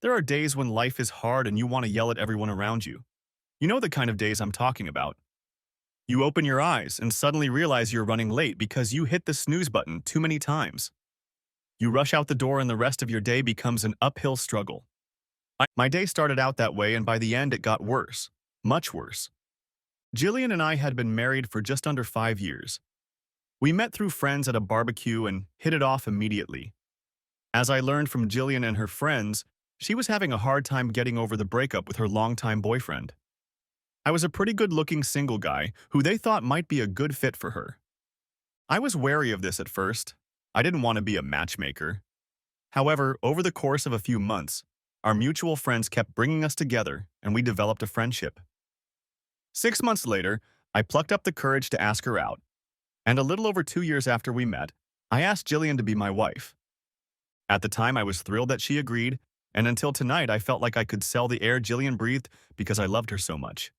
There are days when life is hard and you want to yell at everyone around you. You know the kind of days I'm talking about. You open your eyes and suddenly realize you're running late because you hit the snooze button too many times. You rush out the door and the rest of your day becomes an uphill struggle. My day started out that way, and by the end it got worse. Much worse. Jillian and I had been married for just under 5 years. We met through friends at a barbecue and hit it off immediately. As I learned from Jillian and her friends, she was having a hard time getting over the breakup with her longtime boyfriend. I was a pretty good-looking single guy who they thought might be a good fit for her. I was wary of this at first. I didn't want to be a matchmaker. However, over the course of a few months, our mutual friends kept bringing us together and we developed a friendship. 6 months later, I plucked up the courage to ask her out, and a little over 2 years after we met, I asked Jillian to be my wife. At the time, I was thrilled that she agreed, and until tonight, I felt like I could sell the air Jillian breathed because I loved her so much.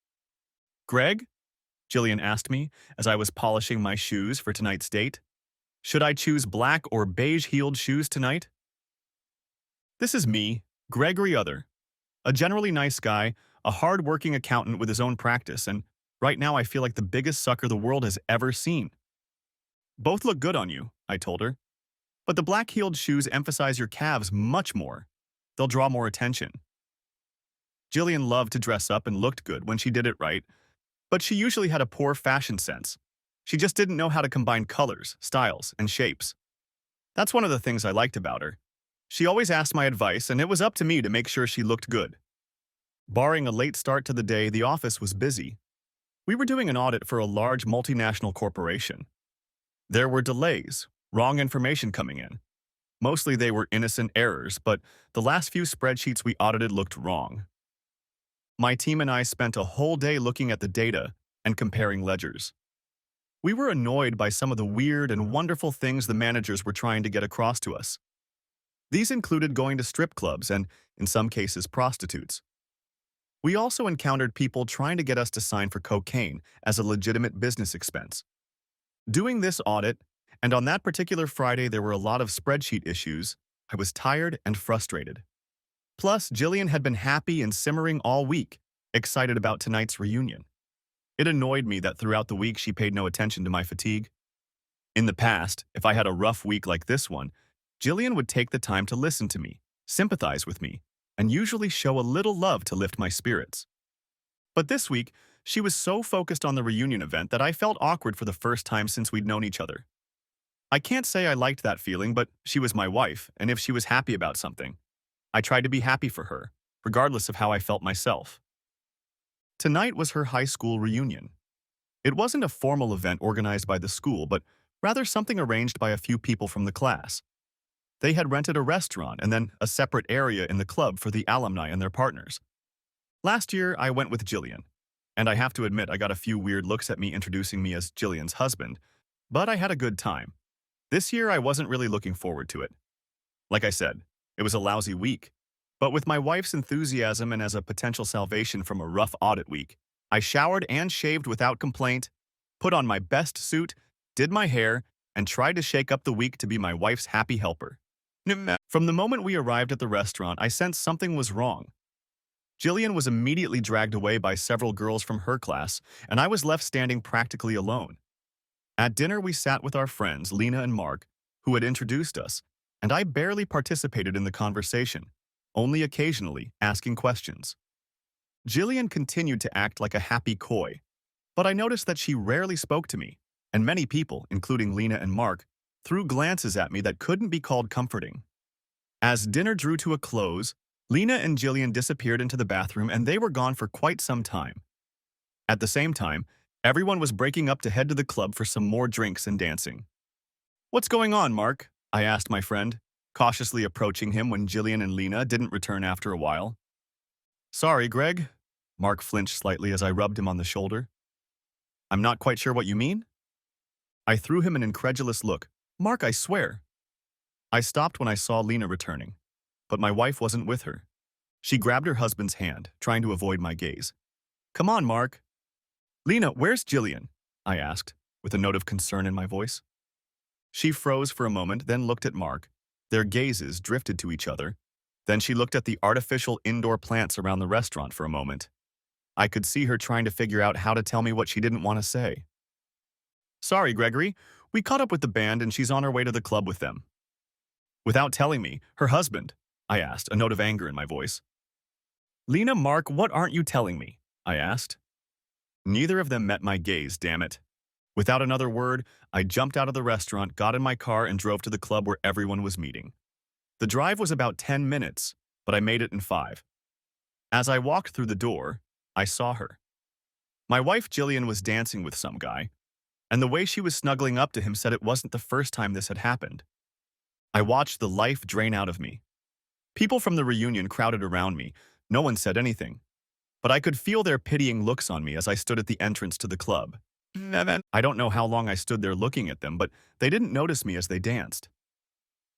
Greg? Jillian asked me as I was polishing my shoes for tonight's date. Should I choose black or beige-heeled shoes tonight? This is me, Gregory Other, a generally nice guy, a hard-working accountant with his own practice, and right now I feel like the biggest sucker the world has ever seen. Both look good on you, I told her, but the black-heeled shoes emphasize your calves much more. They'll draw more attention. Jillian loved to dress up and looked good when she did it right, but she usually had a poor fashion sense. She just didn't know how to combine colors, styles, and shapes. That's one of the things I liked about her. She always asked my advice, and it was up to me to make sure she looked good. Barring a late start to the day, the office was busy. We were doing an audit for a large multinational corporation. There were delays, wrong information coming in. Mostly they were innocent errors, but the last few spreadsheets we audited looked wrong. My team and I spent a whole day looking at the data and comparing ledgers. We were annoyed by some of the weird and wonderful things the managers were trying to get across to us. These included going to strip clubs and, in some cases, prostitutes. We also encountered people trying to get us to sign for cocaine as a legitimate business expense. Doing this audit, and on that particular Friday there were a lot of spreadsheet issues, I was tired and frustrated. Plus, Jillian had been happy and simmering all week, excited about tonight's reunion. It annoyed me that throughout the week she paid no attention to my fatigue. In the past, if I had a rough week like this one, Jillian would take the time to listen to me, sympathize with me, and usually show a little love to lift my spirits. But this week, she was so focused on the reunion event that I felt awkward for the first time since we'd known each other. I can't say I liked that feeling, but she was my wife, and if she was happy about something, I tried to be happy for her, regardless of how I felt myself. Tonight was her high school reunion. It wasn't a formal event organized by the school, but rather something arranged by a few people from the class. They had rented a restaurant and then a separate area in the club for the alumni and their partners. Last year, I went with Jillian, and I have to admit I got a few weird looks at me introducing me as Jillian's husband, but I had a good time. This year, I wasn't really looking forward to it. Like I said, it was a lousy week, but with my wife's enthusiasm and as a potential salvation from a rough audit week, I showered and shaved without complaint, put on my best suit, did my hair, and tried to shake up the week to be my wife's happy helper. From the moment we arrived at the restaurant, I sensed something was wrong. Jillian was immediately dragged away by several girls from her class, and I was left standing practically alone. At dinner, we sat with our friends, Lena and Mark, who had introduced us, and I barely participated in the conversation, only occasionally asking questions. Jillian continued to act like a happy coy, but I noticed that she rarely spoke to me, and many people, including Lena and Mark, threw glances at me that couldn't be called comforting. As dinner drew to a close, Lena and Jillian disappeared into the bathroom and they were gone for quite some time. At the same time, everyone was breaking up to head to the club for some more drinks and dancing. "What's going on, Mark?" I asked my friend, cautiously approaching him when Jillian and Lena didn't return after a while. "Sorry, Greg." Mark flinched slightly as I rubbed him on the shoulder. "I'm not quite sure what you mean." I threw him an incredulous look. "Mark, I swear." I stopped when I saw Lena returning, but my wife wasn't with her. She grabbed her husband's hand, trying to avoid my gaze. "Come on, Mark." "Lena, where's Jillian?" I asked, with a note of concern in my voice. She froze for a moment, then looked at Mark. Their gazes drifted to each other. Then she looked at the artificial indoor plants around the restaurant for a moment. I could see her trying to figure out how to tell me what she didn't want to say. Sorry, Gregory. We caught up with the band and she's on her way to the club with them. Without telling me, her husband, I asked, a note of anger in my voice. Lena, Mark, what aren't you telling me? I asked. Neither of them met my gaze, damn it. Without another word, I jumped out of the restaurant, got in my car, and drove to the club where everyone was meeting. The drive was about 10 minutes, but I made it in 5. As I walked through the door, I saw her. My wife Jillian was dancing with some guy, and the way she was snuggling up to him said it wasn't the first time this had happened. I watched the life drain out of me. People from the reunion crowded around me. No one said anything, but I could feel their pitying looks on me as I stood at the entrance to the club. I don't know how long I stood there looking at them, but they didn't notice me as they danced.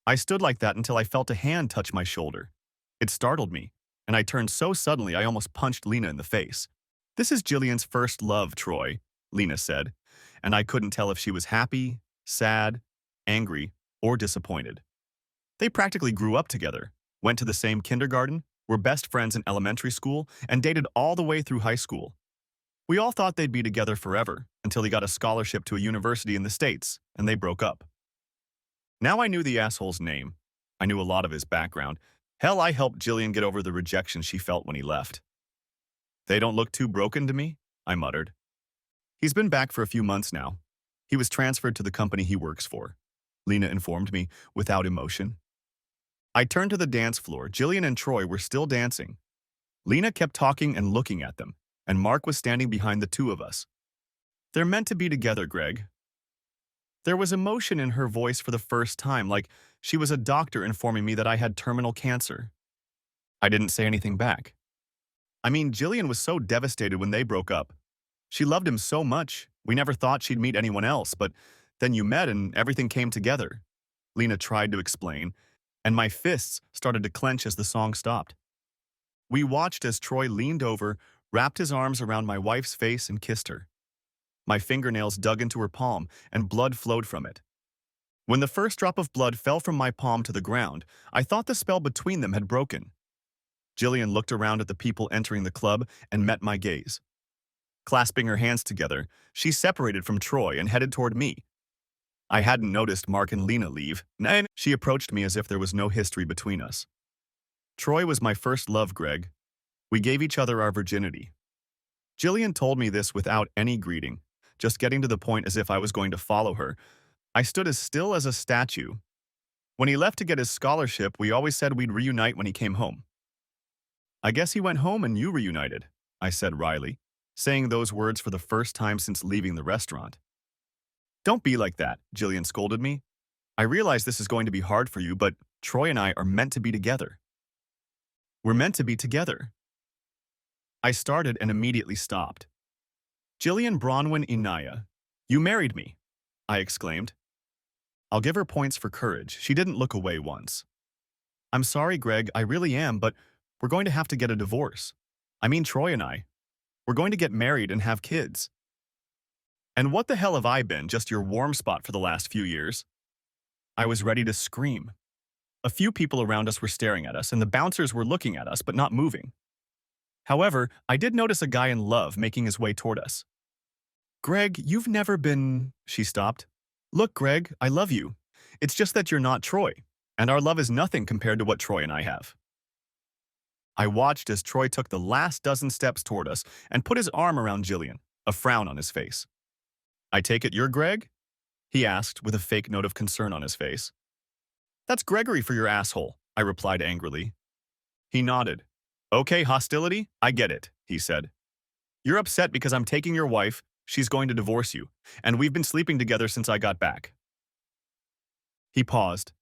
I stood like that until I felt a hand touch my shoulder. It startled me, and I turned so suddenly I almost punched Lena in the face. This is Jillian's first love, Troy, Lena said, and I couldn't tell if she was happy, sad, angry, or disappointed. They practically grew up together, went to the same kindergarten, were best friends in elementary school, and dated all the way through high school. We all thought they'd be together forever until he got a scholarship to a university in the States, and they broke up. Now I knew the asshole's name. I knew a lot of his background. Hell, I helped Jillian get over the rejection she felt when he left. They don't look too broken to me, I muttered. He's been back for a few months now. He was transferred to the company he works for, Lena informed me without emotion. I turned to the dance floor. Jillian and Troy were still dancing. Lena kept talking and looking at them, and Mark was standing behind the two of us. They're meant to be together, Greg. There was emotion in her voice for the first time, like she was a doctor informing me that I had terminal cancer. I didn't say anything back. I mean, Jillian was so devastated when they broke up. She loved him so much, we never thought she'd meet anyone else, but then you met and everything came together. Lena tried to explain, and my fists started to clench as the song stopped. We watched as Troy leaned over, wrapped his arms around my wife's face and kissed her. My fingernails dug into her palm, and blood flowed from it. When the first drop of blood fell from my palm to the ground, I thought the spell between them had broken. Jillian looked around at the people entering the club and met my gaze. Clasping her hands together, she separated from Troy and headed toward me. I hadn't noticed Mark and Lena leave, and she approached me as if there was no history between us. Troy was my first love, Greg. We gave each other our virginity. Jillian told me this without any greeting, just getting to the point as if I was going to follow her. I stood as still as a statue. When he left to get his scholarship, we always said we'd reunite when he came home. I guess he went home and you reunited, I said wryly, saying those words for the first time since leaving the restaurant. Don't be like that, Jillian scolded me. I realize this is going to be hard for you, but Troy and I are meant to be together. We're meant to be together. I started and immediately stopped. Jillian Bronwyn Inaya, you married me, I exclaimed. I'll give her points for courage. She didn't look away once. I'm sorry, Greg, I really am, but we're going to have to get a divorce. I mean, Troy and I. We're going to get married and have kids. And what the hell have I been, just your warm spot for the last few years? I was ready to scream. A few people around us were staring at us, and the bouncers were looking at us but not moving. However, I did notice a guy in love making his way toward us. Greg, you've never been… She stopped. Look, Greg, I love you. It's just that you're not Troy, and our love is nothing compared to what Troy and I have. I watched as Troy took the last dozen steps toward us and put his arm around Jillian, a frown on his face. I take it you're Greg? He asked with a fake note of concern on his face. That's Gregory for your asshole, I replied angrily. He nodded. Okay, hostility, I get it, he said. You're upset because I'm taking your wife, she's going to divorce you, and we've been sleeping together since I got back. He paused,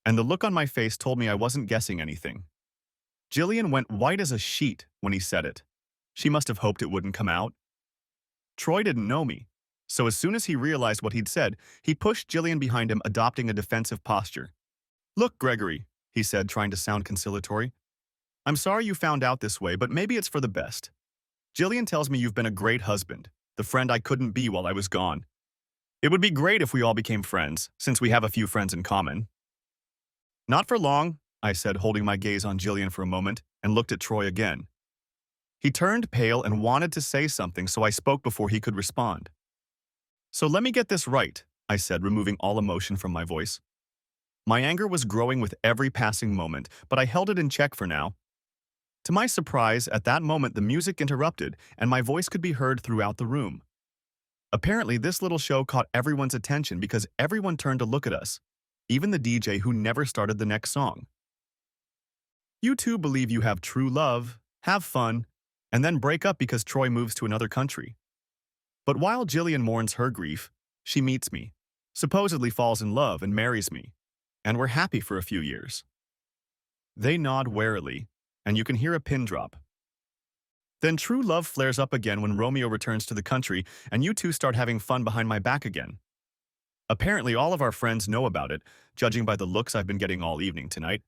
and the look on my face told me I wasn't guessing anything. Jillian went white as a sheet when he said it. She must have hoped it wouldn't come out. Troy didn't know me, so as soon as he realized what he'd said, he pushed Jillian behind him, adopting a defensive posture. Look, Gregory, he said, trying to sound conciliatory. I'm sorry you found out this way, but maybe it's for the best. Jillian tells me you've been a great husband, the friend I couldn't be while I was gone. It would be great if we all became friends, since we have a few friends in common. Not for long, I said, holding my gaze on Jillian for a moment, and looked at Troy again. He turned pale and wanted to say something, so I spoke before he could respond. So let me get this right, I said, removing all emotion from my voice. My anger was growing with every passing moment, but I held it in check for now. To my surprise, at that moment the music interrupted, and my voice could be heard throughout the room. Apparently, this little show caught everyone's attention because everyone turned to look at us, even the DJ who never started the next song. You two believe you have true love, have fun, and then break up because Troy moves to another country. But while Jillian mourns her grief, she meets me, supposedly falls in love and marries me, and we're happy for a few years. They nod warily, and you can hear a pin drop. Then true love flares up again when Romeo returns to the country and you two start having fun behind my back again. Apparently all of our friends know about it, judging by the looks I've been getting all evening tonight.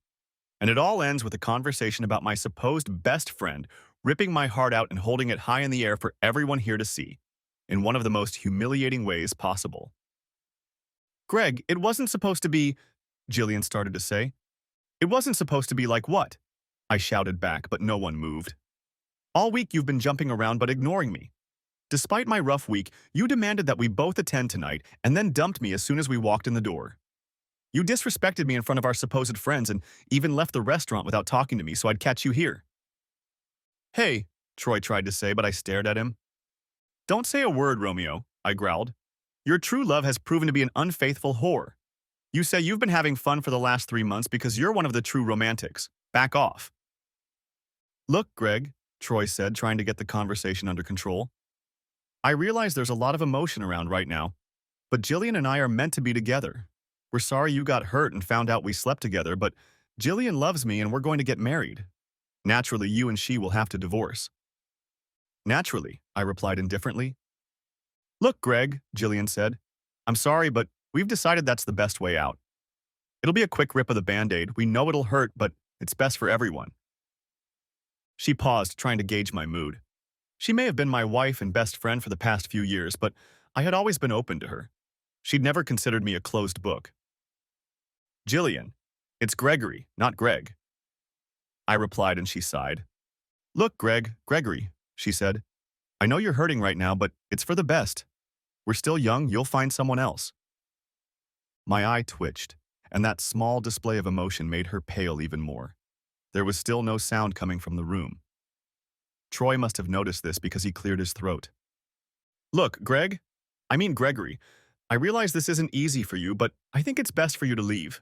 And it all ends with a conversation about my supposed best friend ripping my heart out and holding it high in the air for everyone here to see, in one of the most humiliating ways possible. Greg, it wasn't supposed to be, Jillian started to say. It wasn't supposed to be like what? I shouted back, but no one moved. All week you've been jumping around but ignoring me. Despite my rough week, you demanded that we both attend tonight and then dumped me as soon as we walked in the door. You disrespected me in front of our supposed friends and even left the restaurant without talking to me so I'd catch you here. Hey, Troy tried to say, but I stared at him. Don't say a word, Romeo, I growled. Your true love has proven to be an unfaithful whore. You say you've been having fun for the last 3 months because you're one of the true romantics. Back off. Look, Greg, Troy said, trying to get the conversation under control. I realize there's a lot of emotion around right now, but Jillian and I are meant to be together. We're sorry you got hurt and found out we slept together, but Jillian loves me and we're going to get married. Naturally, you and she will have to divorce. Naturally, I replied indifferently. Look, Greg, Jillian said. I'm sorry, but we've decided that's the best way out. It'll be a quick rip of the Band-Aid. We know it'll hurt, but it's best for everyone. She paused, trying to gauge my mood. She may have been my wife and best friend for the past few years, but I had always been open to her. She'd never considered me a closed book. Jillian, it's Gregory, not Greg. I replied and she sighed. Look, Gregory, she said. I know you're hurting right now, but it's for the best. We're still young, you'll find someone else. My eye twitched, and that small display of emotion made her pale even more. There was still no sound coming from the room. Troy must have noticed this because he cleared his throat. Look, Gregory, I realize this isn't easy for you, but I think it's best for you to leave.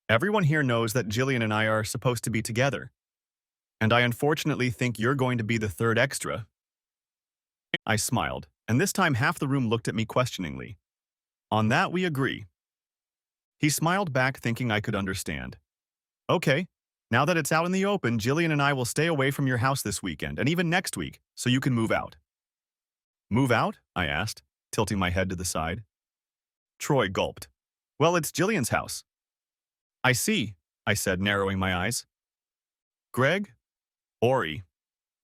Everyone here knows that Jillian and I are supposed to be together. And I unfortunately think you're going to be the third extra. I smiled, and this time half the room looked at me questioningly. On that we agree. He smiled back, thinking I could understand. Okay, now that it's out in the open, Jillian and I will stay away from your house this weekend and even next week, so you can move out. Move out? I asked, tilting my head to the side. Troy gulped. Well, it's Jillian's house. I see, I said, narrowing my eyes. Greg? Ori,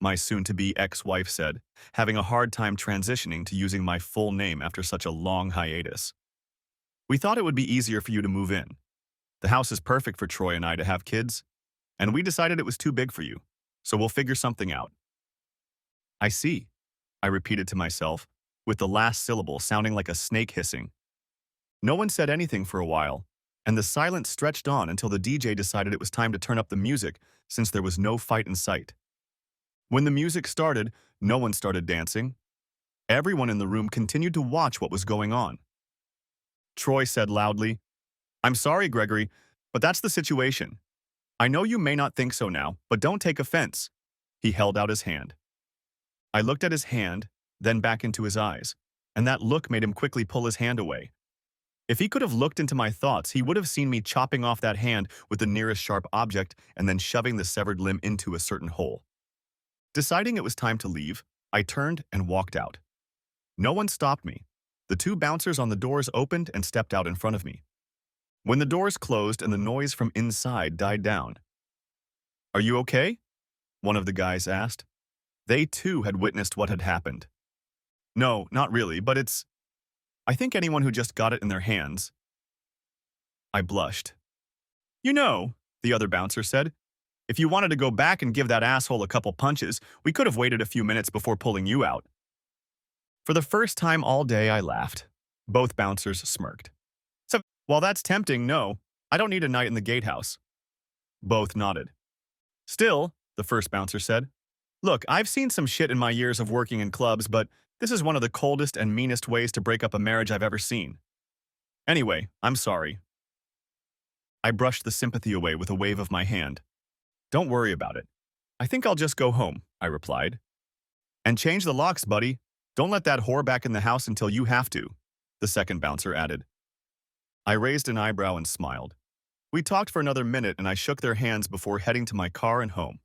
my soon-to-be ex-wife said, having a hard time transitioning to using my full name after such a long hiatus. We thought it would be easier for you to move in. The house is perfect for Troy and I to have kids, and we decided it was too big for you, so we'll figure something out. I see, I repeated to myself, with the last syllable sounding like a snake hissing. No one said anything for a while, and the silence stretched on until the DJ decided it was time to turn up the music since there was no fight in sight. When the music started, no one started dancing. Everyone in the room continued to watch what was going on. Troy said loudly, I'm sorry, Gregory, but that's the situation. I know you may not think so now, but don't take offense. He held out his hand. I looked at his hand, then back into his eyes, and that look made him quickly pull his hand away. If he could have looked into my thoughts, he would have seen me chopping off that hand with the nearest sharp object and then shoving the severed limb into a certain hole. Deciding it was time to leave, I turned and walked out. No one stopped me. The two bouncers on the doors opened and stepped out in front of me. When the doors closed and the noise from inside died down. Are you okay? One of the guys asked. They too had witnessed what had happened. No, not really, but I think anyone who just got it in their hands. I blushed. You know, the other bouncer said. If you wanted to go back and give that asshole a couple punches, we could have waited a few minutes before pulling you out. For the first time all day, I laughed. Both bouncers smirked. So, while that's tempting, no, I don't need a night in the gatehouse. Both nodded. Still, the first bouncer said, look, I've seen some shit in my years of working in clubs, but this is one of the coldest and meanest ways to break up a marriage I've ever seen. Anyway, I'm sorry. I brushed the sympathy away with a wave of my hand. Don't worry about it. I think I'll just go home, I replied. And change the locks, buddy. Don't let that whore back in the house until you have to, the second bouncer added. I raised an eyebrow and smiled. We talked for another minute and I shook their hands before heading to my car and home.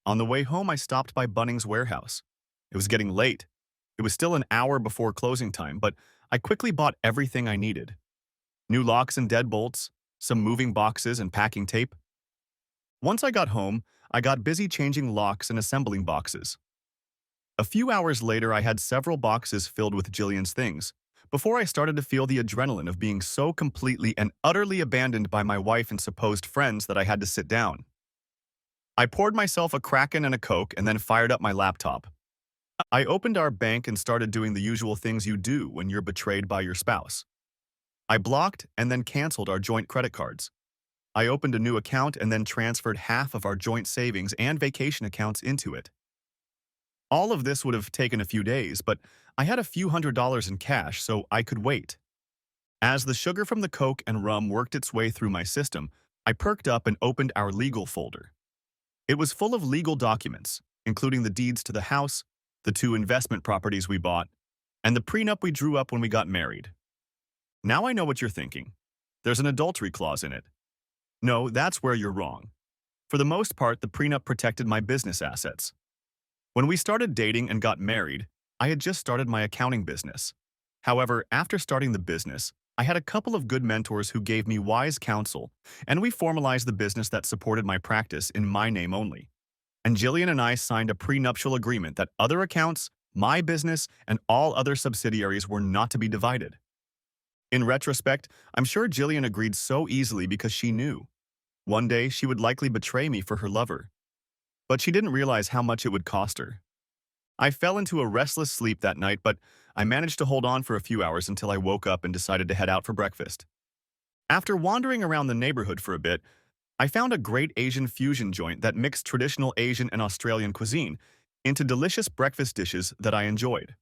On the way home, I stopped by Bunnings Warehouse. It was getting late. It was still an hour before closing time, but I quickly bought everything I needed. New locks and deadbolts, some moving boxes and packing tape. Once I got home, I got busy changing locks and assembling boxes. A few hours later, I had several boxes filled with Jillian's things, before I started to feel the adrenaline of being so completely and utterly abandoned by my wife and supposed friends that I had to sit down. I poured myself a Kraken and a Coke and then fired up my laptop. I opened our bank and started doing the usual things you do when you're betrayed by your spouse. I blocked and then canceled our joint credit cards. I opened a new account and then transferred half of our joint savings and vacation accounts into it. All of this would have taken a few days, but I had a few $100s in cash, so I could wait. As the sugar from the Coke and rum worked its way through my system, I perked up and opened our legal folder. It was full of legal documents, including the deeds to the house, the 2 investment properties we bought, and the prenup we drew up when we got married. Now I know what you're thinking. There's an adultery clause in it. No, that's where you're wrong. For the most part, the prenup protected my business assets. When we started dating and got married, I had just started my accounting business. However, after starting the business, I had a couple of good mentors who gave me wise counsel, and we formalized the business that supported my practice in my name only. And Jillian and I signed a prenuptial agreement that other accounts, my business, and all other subsidiaries were not to be divided. In retrospect, I'm sure Jillian agreed so easily because she knew. One day, she would likely betray me for her lover. But she didn't realize how much it would cost her. I fell into a restless sleep that night, but I managed to hold on for a few hours until I woke up and decided to head out for breakfast. After wandering around the neighborhood for a bit, I found a great Asian fusion joint that mixed traditional Asian and Australian cuisine into delicious breakfast dishes that I enjoyed.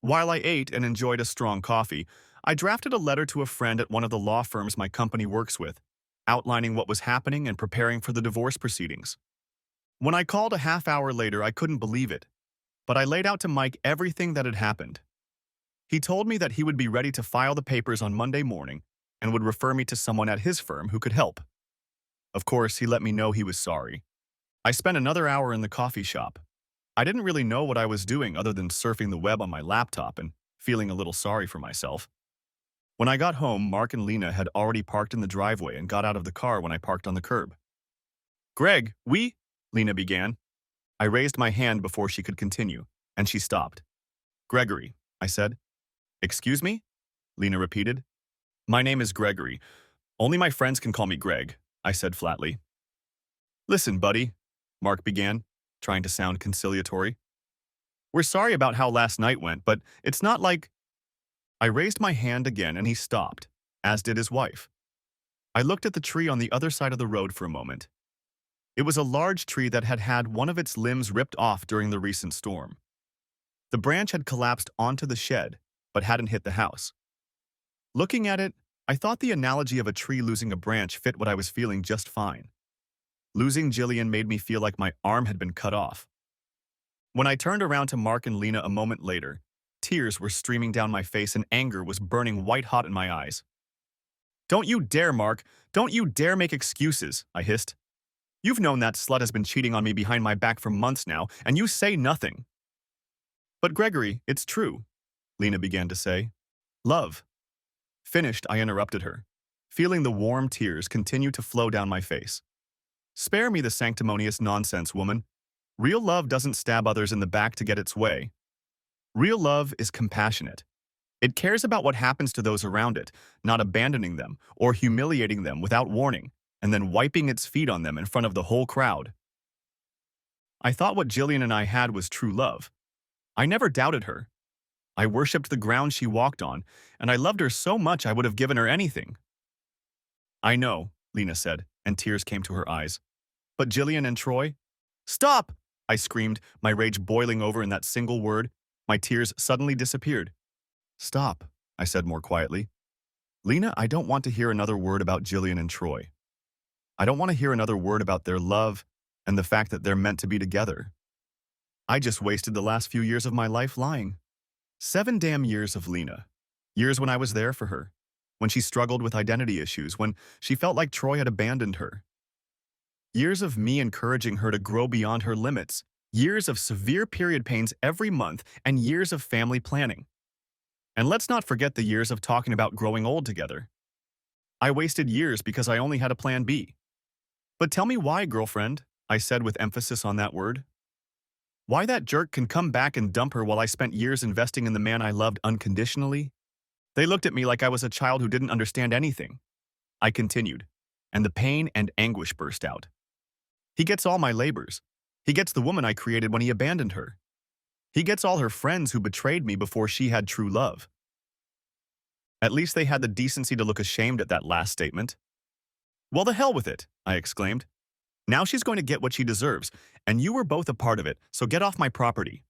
While I ate and enjoyed a strong coffee, I drafted a letter to a friend at one of the law firms my company works with, outlining what was happening and preparing for the divorce proceedings. When I called a half hour later, I couldn't believe it, but I laid out to Mike everything that had happened. He told me that he would be ready to file the papers on Monday morning and would refer me to someone at his firm who could help. Of course, he let me know he was sorry. I spent another hour in the coffee shop. I didn't really know what I was doing other than surfing the web on my laptop and feeling a little sorry for myself. When I got home, Mark and Lena had already parked in the driveway and got out of the car when I parked on the curb. Greg, Lena began. I raised my hand before she could continue, and she stopped. Gregory, I said. Excuse me? Lena repeated. My name is Gregory. Only my friends can call me Greg, I said flatly. Listen, buddy, Mark began, trying to sound conciliatory. We're sorry about how last night went, but it's not like... I raised my hand again and he stopped, as did his wife. I looked at the tree on the other side of the road for a moment. It was a large tree that had had one of its limbs ripped off during the recent storm. The branch had collapsed onto the shed, but hadn't hit the house. Looking at it, I thought the analogy of a tree losing a branch fit what I was feeling just fine. Losing Jillian made me feel like my arm had been cut off. When I turned around to Mark and Lena a moment later, tears were streaming down my face and anger was burning white-hot in my eyes. Don't you dare, Mark! Don't you dare make excuses, I hissed. You've known that slut has been cheating on me behind my back for months now, and you say nothing. But Gregory, it's true, Lena began to say. Love. Finished, I interrupted her, feeling the warm tears continue to flow down my face. Spare me the sanctimonious nonsense, woman. Real love doesn't stab others in the back to get its way. Real love is compassionate. It cares about what happens to those around it, not abandoning them or humiliating them without warning. and then wiping its feet on them in front of the whole crowd. I thought what Jillian and I had was true love. I never doubted her. I worshipped the ground she walked on, and I loved her so much I would have given her anything. I know, Lena said, and tears came to her eyes. But Jillian and Troy? Stop! I screamed, my rage boiling over in that single word. My tears suddenly disappeared. Stop, I said more quietly. Lena, I don't want to hear another word about Jillian and Troy. I don't want to hear another word about their love and the fact that they're meant to be together. I just wasted the last few years of my life lying. 7 damn years of Lena. Years when I was there for her. When she struggled with identity issues, when she felt like Troy had abandoned her. Years of me encouraging her to grow beyond her limits. Years of severe period pains every month, and years of family planning. And let's not forget the years of talking about growing old together. I wasted years because I only had a plan B. But tell me why, girlfriend, I said with emphasis on that word. Why that jerk can come back and dump her while I spent years investing in the man I loved unconditionally? They looked at me like I was a child who didn't understand anything. I continued, and the pain and anguish burst out. He gets all my labors. He gets the woman I created when he abandoned her. He gets all her friends who betrayed me before she had true love. At least they had the decency to look ashamed at that last statement. Well, the hell with it, I exclaimed. Now she's going to get what she deserves, and you were both a part of it, so get off my property.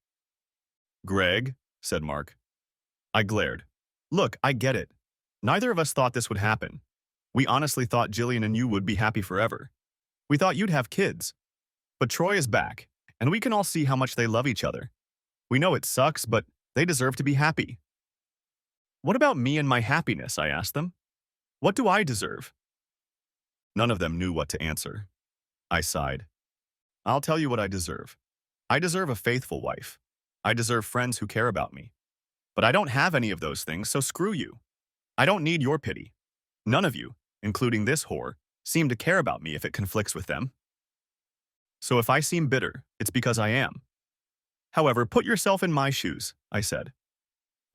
Greg, said Mark. I glared. Look, I get it. Neither of us thought this would happen. We honestly thought Jillian and you would be happy forever. We thought you'd have kids. But Troy is back, and we can all see how much they love each other. We know it sucks, but they deserve to be happy. What about me and my happiness, I asked them. What do I deserve? None of them knew what to answer. I sighed. I'll tell you what I deserve. I deserve a faithful wife. I deserve friends who care about me. But I don't have any of those things, so screw you. I don't need your pity. None of you, including this whore, seem to care about me if it conflicts with them. So if I seem bitter, it's because I am. However, put yourself in my shoes, I said.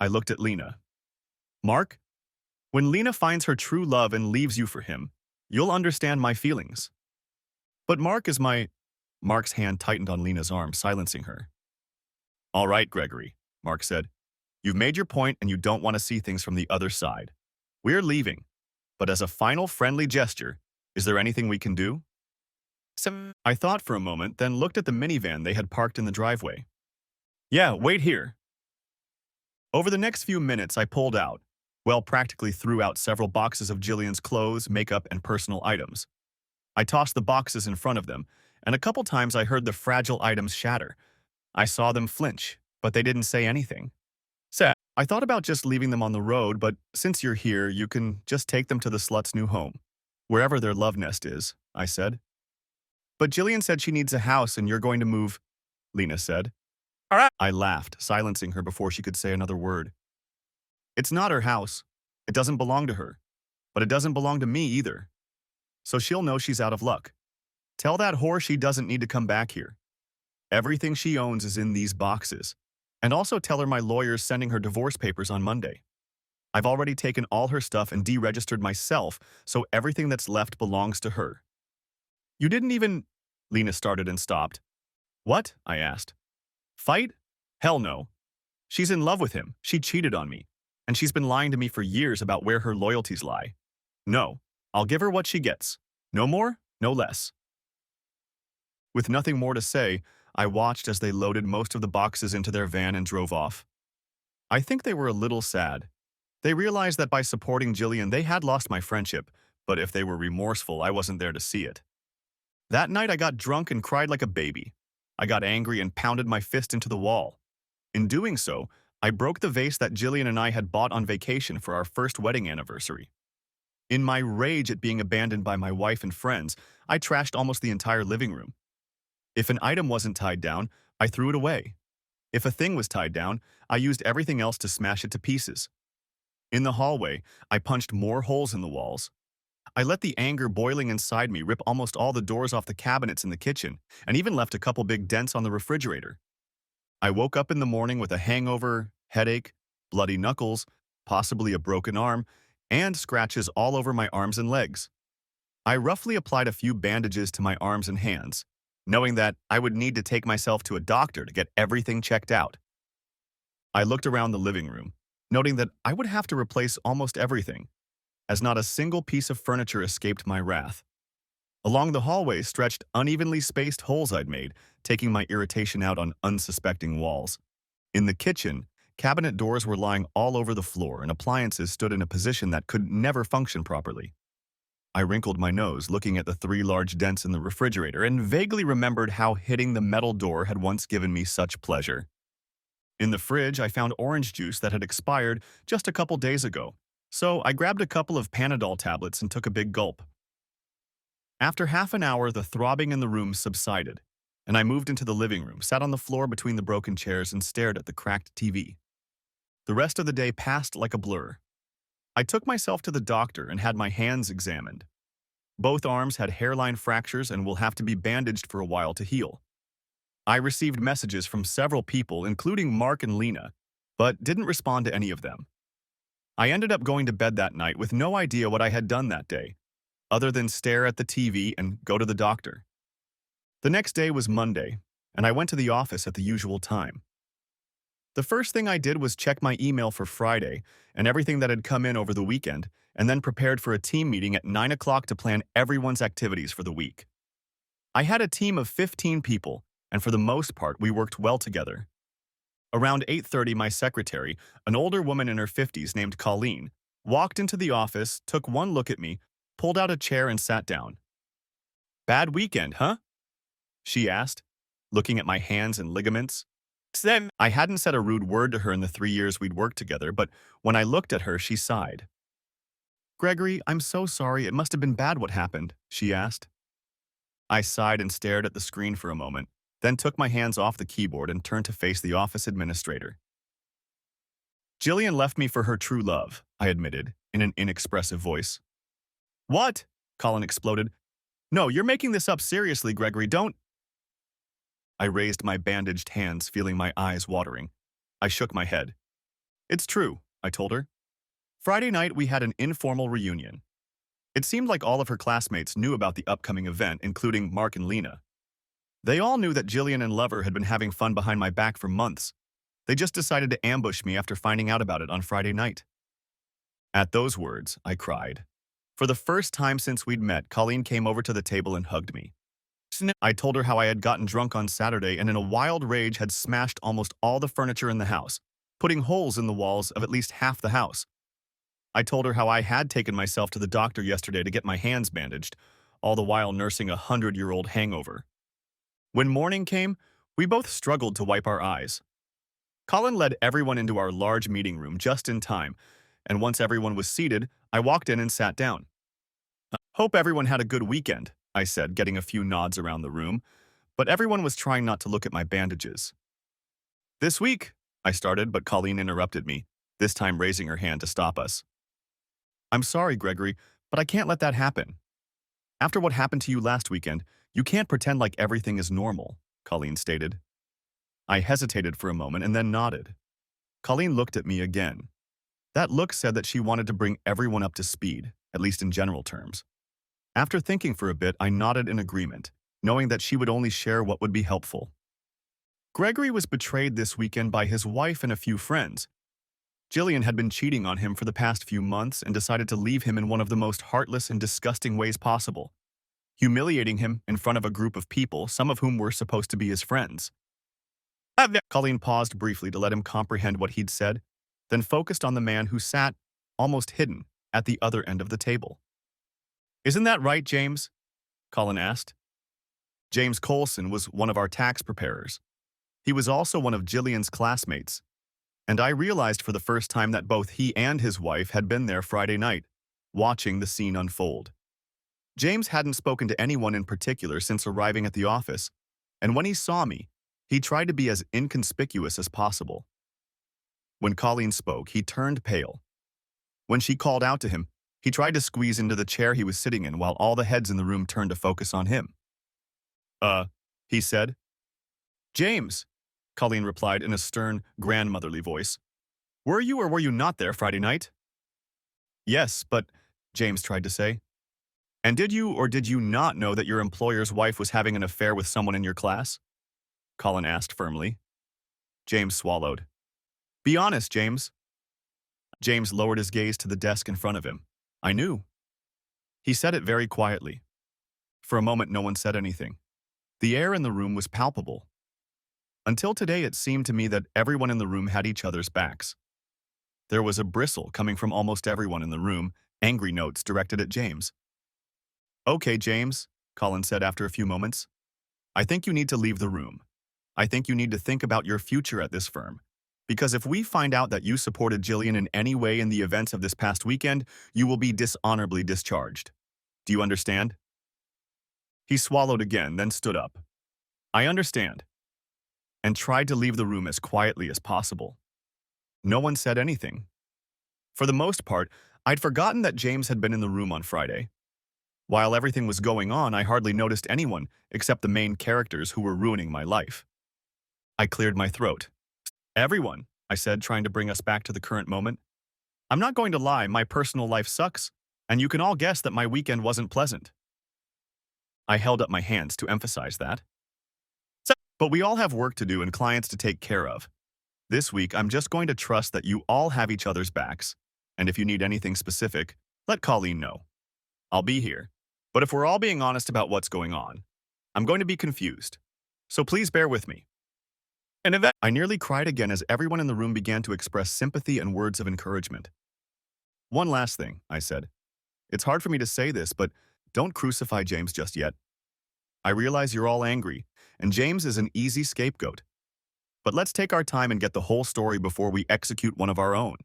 I looked at Lena. Mark, when Lena finds her true love and leaves you for him, you'll understand my feelings. But Mark is my... Mark's hand tightened on Lena's arm, silencing her. All right, Gregory, Mark said. You've made your point and you don't want to see things from the other side. We're leaving. But as a final friendly gesture, is there anything we can do? I thought for a moment, then looked at the minivan they had parked in the driveway. Yeah, wait here. Over the next few minutes, I pulled out, practically threw out several boxes of Jillian's clothes, makeup, and personal items. I tossed the boxes in front of them, and a couple times I heard the fragile items shatter. I saw them flinch, but they didn't say anything. I thought about just leaving them on the road, but since you're here, you can just take them to the slut's new home. Wherever their love nest is, I said. But Jillian said she needs a house and you're going to move, Lena said. All right. I laughed, silencing her before she could say another word. It's not her house. It doesn't belong to her. But it doesn't belong to me either. So she'll know she's out of luck. Tell that whore she doesn't need to come back here. Everything she owns is in these boxes. And also tell her my lawyer's sending her divorce papers on Monday. I've already taken all her stuff and deregistered myself, so everything that's left belongs to her. You didn't even... Lena started and stopped. What? I asked. Fight? Hell no. She's in love with him. She cheated on me. And she's been lying to me for years about where her loyalties lie. No, I'll give her what she gets. No more, no less. With nothing more to say, I watched as they loaded most of the boxes into their van and drove off. I think they were a little sad. They realized that by supporting Jillian, they had lost my friendship, but if they were remorseful, I wasn't there to see it. That night, I got drunk and cried like a baby. I got angry and pounded my fist into the wall. In doing so, I broke the vase that Jillian and I had bought on vacation for our first wedding anniversary. In my rage at being abandoned by my wife and friends, I trashed almost the entire living room. If an item wasn't tied down, I threw it away. If a thing was tied down, I used everything else to smash it to pieces. In the hallway, I punched more holes in the walls. I let the anger boiling inside me rip almost all the doors off the cabinets in the kitchen, and even left a couple big dents on the refrigerator. I woke up in the morning with a hangover, headache, bloody knuckles, possibly a broken arm, and scratches all over my arms and legs. I roughly applied a few bandages to my arms and hands, knowing that I would need to take myself to a doctor to get everything checked out. I looked around the living room, noting that I would have to replace almost everything, as not a single piece of furniture escaped my wrath. Along the hallway stretched unevenly spaced holes I'd made, taking my irritation out on unsuspecting walls. In the kitchen, cabinet doors were lying all over the floor and appliances stood in a position that could never function properly. I wrinkled my nose, looking at the three large dents in the refrigerator, and vaguely remembered how hitting the metal door had once given me such pleasure. In the fridge, I found orange juice that had expired just a couple days ago, so I grabbed a couple of Panadol tablets and took a big gulp. After half an hour, the throbbing in the room subsided, and I moved into the living room, sat on the floor between the broken chairs, and stared at the cracked TV. The rest of the day passed like a blur. I took myself to the doctor and had my hands examined. Both arms had hairline fractures and will have to be bandaged for a while to heal. I received messages from several people, including Mark and Lena, but didn't respond to any of them. I ended up going to bed that night with no idea what I had done that day, other than stare at the TV and go to the doctor. The next day was Monday, and I went to the office at the usual time. The first thing I did was check my email for Friday and everything that had come in over the weekend, and then prepared for a team meeting at 9 o'clock to plan everyone's activities for the week. I had a team of 15 people, and for the most part, we worked well together. Around 8:30, my secretary, an older woman in her 50s named Colleen, walked into the office, took one look at me, pulled out a chair and sat down. "Bad weekend, huh?" she asked, looking at my hands and ligaments. Then I hadn't said a rude word to her in the 3 years we'd worked together, but when I looked at her, she sighed. "Gregory, I'm so sorry. It must have been bad what happened," she asked. I sighed and stared at the screen for a moment, then took my hands off the keyboard and turned to face the office administrator. "Jillian left me for her true love," I admitted, in an inexpressive voice. "What?" Colin exploded. "No, you're making this up seriously, Gregory. Don't—" I raised my bandaged hands, feeling my eyes watering. I shook my head. "It's true," I told her. "Friday night, we had an informal reunion. It seemed like all of her classmates knew about the upcoming event, including Mark and Lena. They all knew that Jillian and Lover had been having fun behind my back for months. They just decided to ambush me after finding out about it on Friday night." At those words, I cried. For the first time since we'd met, Colleen came over to the table and hugged me. I told her how I had gotten drunk on Saturday and in a wild rage had smashed almost all the furniture in the house, putting holes in the walls of at least half the house. I told her how I had taken myself to the doctor yesterday to get my hands bandaged, all the while nursing a 100-year-old hangover. When morning came, we both struggled to wipe our eyes. Colin led everyone into our large meeting room just in time, and once everyone was seated, I walked in and sat down. "Hope everyone had a good weekend," I said, getting a few nods around the room, but everyone was trying not to look at my bandages. "This week," I started, but Colleen interrupted me, this time raising her hand to stop us. "I'm sorry, Gregory, but I can't let that happen. After what happened to you last weekend, you can't pretend like everything is normal," Colleen stated. I hesitated for a moment and then nodded. Colleen looked at me again. That look said that she wanted to bring everyone up to speed, at least in general terms. After thinking for a bit, I nodded in agreement, knowing that she would only share what would be helpful. Gregory was betrayed this weekend by his wife and a few friends. Jillian had been cheating on him for the past few months and decided to leave him in one of the most heartless and disgusting ways possible, humiliating him in front of a group of people, some of whom were supposed to be his friends. Colleen paused briefly to let him comprehend what he'd said, then focused on the man who sat, almost hidden, at the other end of the table. "Isn't that right, James?" Colin asked. James Colson was one of our tax preparers. He was also one of Jillian's classmates, and I realized for the first time that both he and his wife had been there Friday night, watching the scene unfold. James hadn't spoken to anyone in particular since arriving at the office, and when he saw me, he tried to be as inconspicuous as possible. When Colleen spoke, he turned pale. When she called out to him, he tried to squeeze into the chair he was sitting in while all the heads in the room turned to focus on him. He said. "James," Colleen replied in a stern, grandmotherly voice. "Were you or were you not there Friday night?" "Yes, but," James tried to say. And did you or did you not know that your employer's wife was having an affair with someone in your class? Colin asked firmly. James swallowed. Be honest, James. James lowered his gaze to the desk in front of him. I knew. He said it very quietly. For a moment, no one said anything. The air in the room was palpable. Until today, it seemed to me that everyone in the room had each other's backs. There was a bristle coming from almost everyone in the room, angry notes directed at James. Okay, James, Colin said after a few moments. I think you need to leave the room. I think you need to think about your future at this firm. Because if we find out that you supported Jillian in any way in the events of this past weekend, you will be dishonorably discharged. Do you understand? He swallowed again, then stood up. I understand. And tried to leave the room as quietly as possible. No one said anything. For the most part, I'd forgotten that James had been in the room on Friday. While everything was going on, I hardly noticed anyone except the main characters who were ruining my life. I cleared my throat. Everyone, I said, trying to bring us back to the current moment. I'm not going to lie, my personal life sucks, and you can all guess that my weekend wasn't pleasant. I held up my hands to emphasize that. But we all have work to do and clients to take care of. This week, I'm just going to trust that you all have each other's backs, and if you need anything specific, let Colleen know. I'll be here. But if we're all being honest about what's going on, I'm going to be confused. So please bear with me. I nearly cried again as everyone in the room began to express sympathy and words of encouragement. One last thing, I said. It's hard for me to say this, but don't crucify James just yet. I realize you're all angry, and James is an easy scapegoat. But let's take our time and get the whole story before we execute one of our own.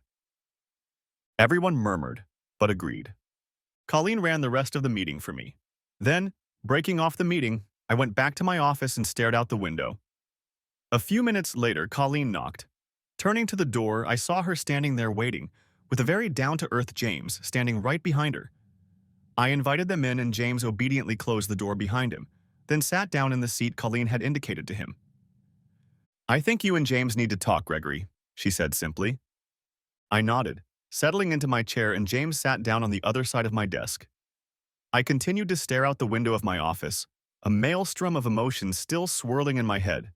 Everyone murmured, but agreed. Colleen ran the rest of the meeting for me. Then, breaking off the meeting, I went back to my office and stared out the window. A few minutes later, Colleen knocked. Turning to the door, I saw her standing there waiting, with a very down-to-earth James standing right behind her. I invited them in and James obediently closed the door behind him, then sat down in the seat Colleen had indicated to him. I think you and James need to talk, Gregory, she said simply. I nodded, settling into my chair, and James sat down on the other side of my desk. I continued to stare out the window of my office, a maelstrom of emotions still swirling in my head.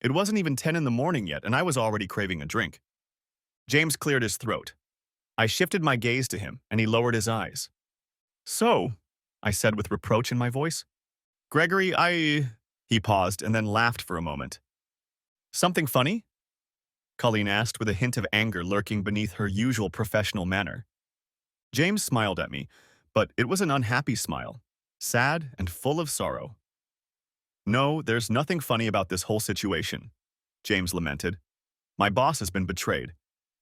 It wasn't even 10 in the morning yet, and I was already craving a drink. James cleared his throat. I shifted my gaze to him, and he lowered his eyes. So, I said with reproach in my voice. Gregory, He paused and then laughed for a moment. Something funny? Colleen asked with a hint of anger lurking beneath her usual professional manner. James smiled at me, but it was an unhappy smile, sad and full of sorrow. No, there's nothing funny about this whole situation, James lamented. My boss has been betrayed,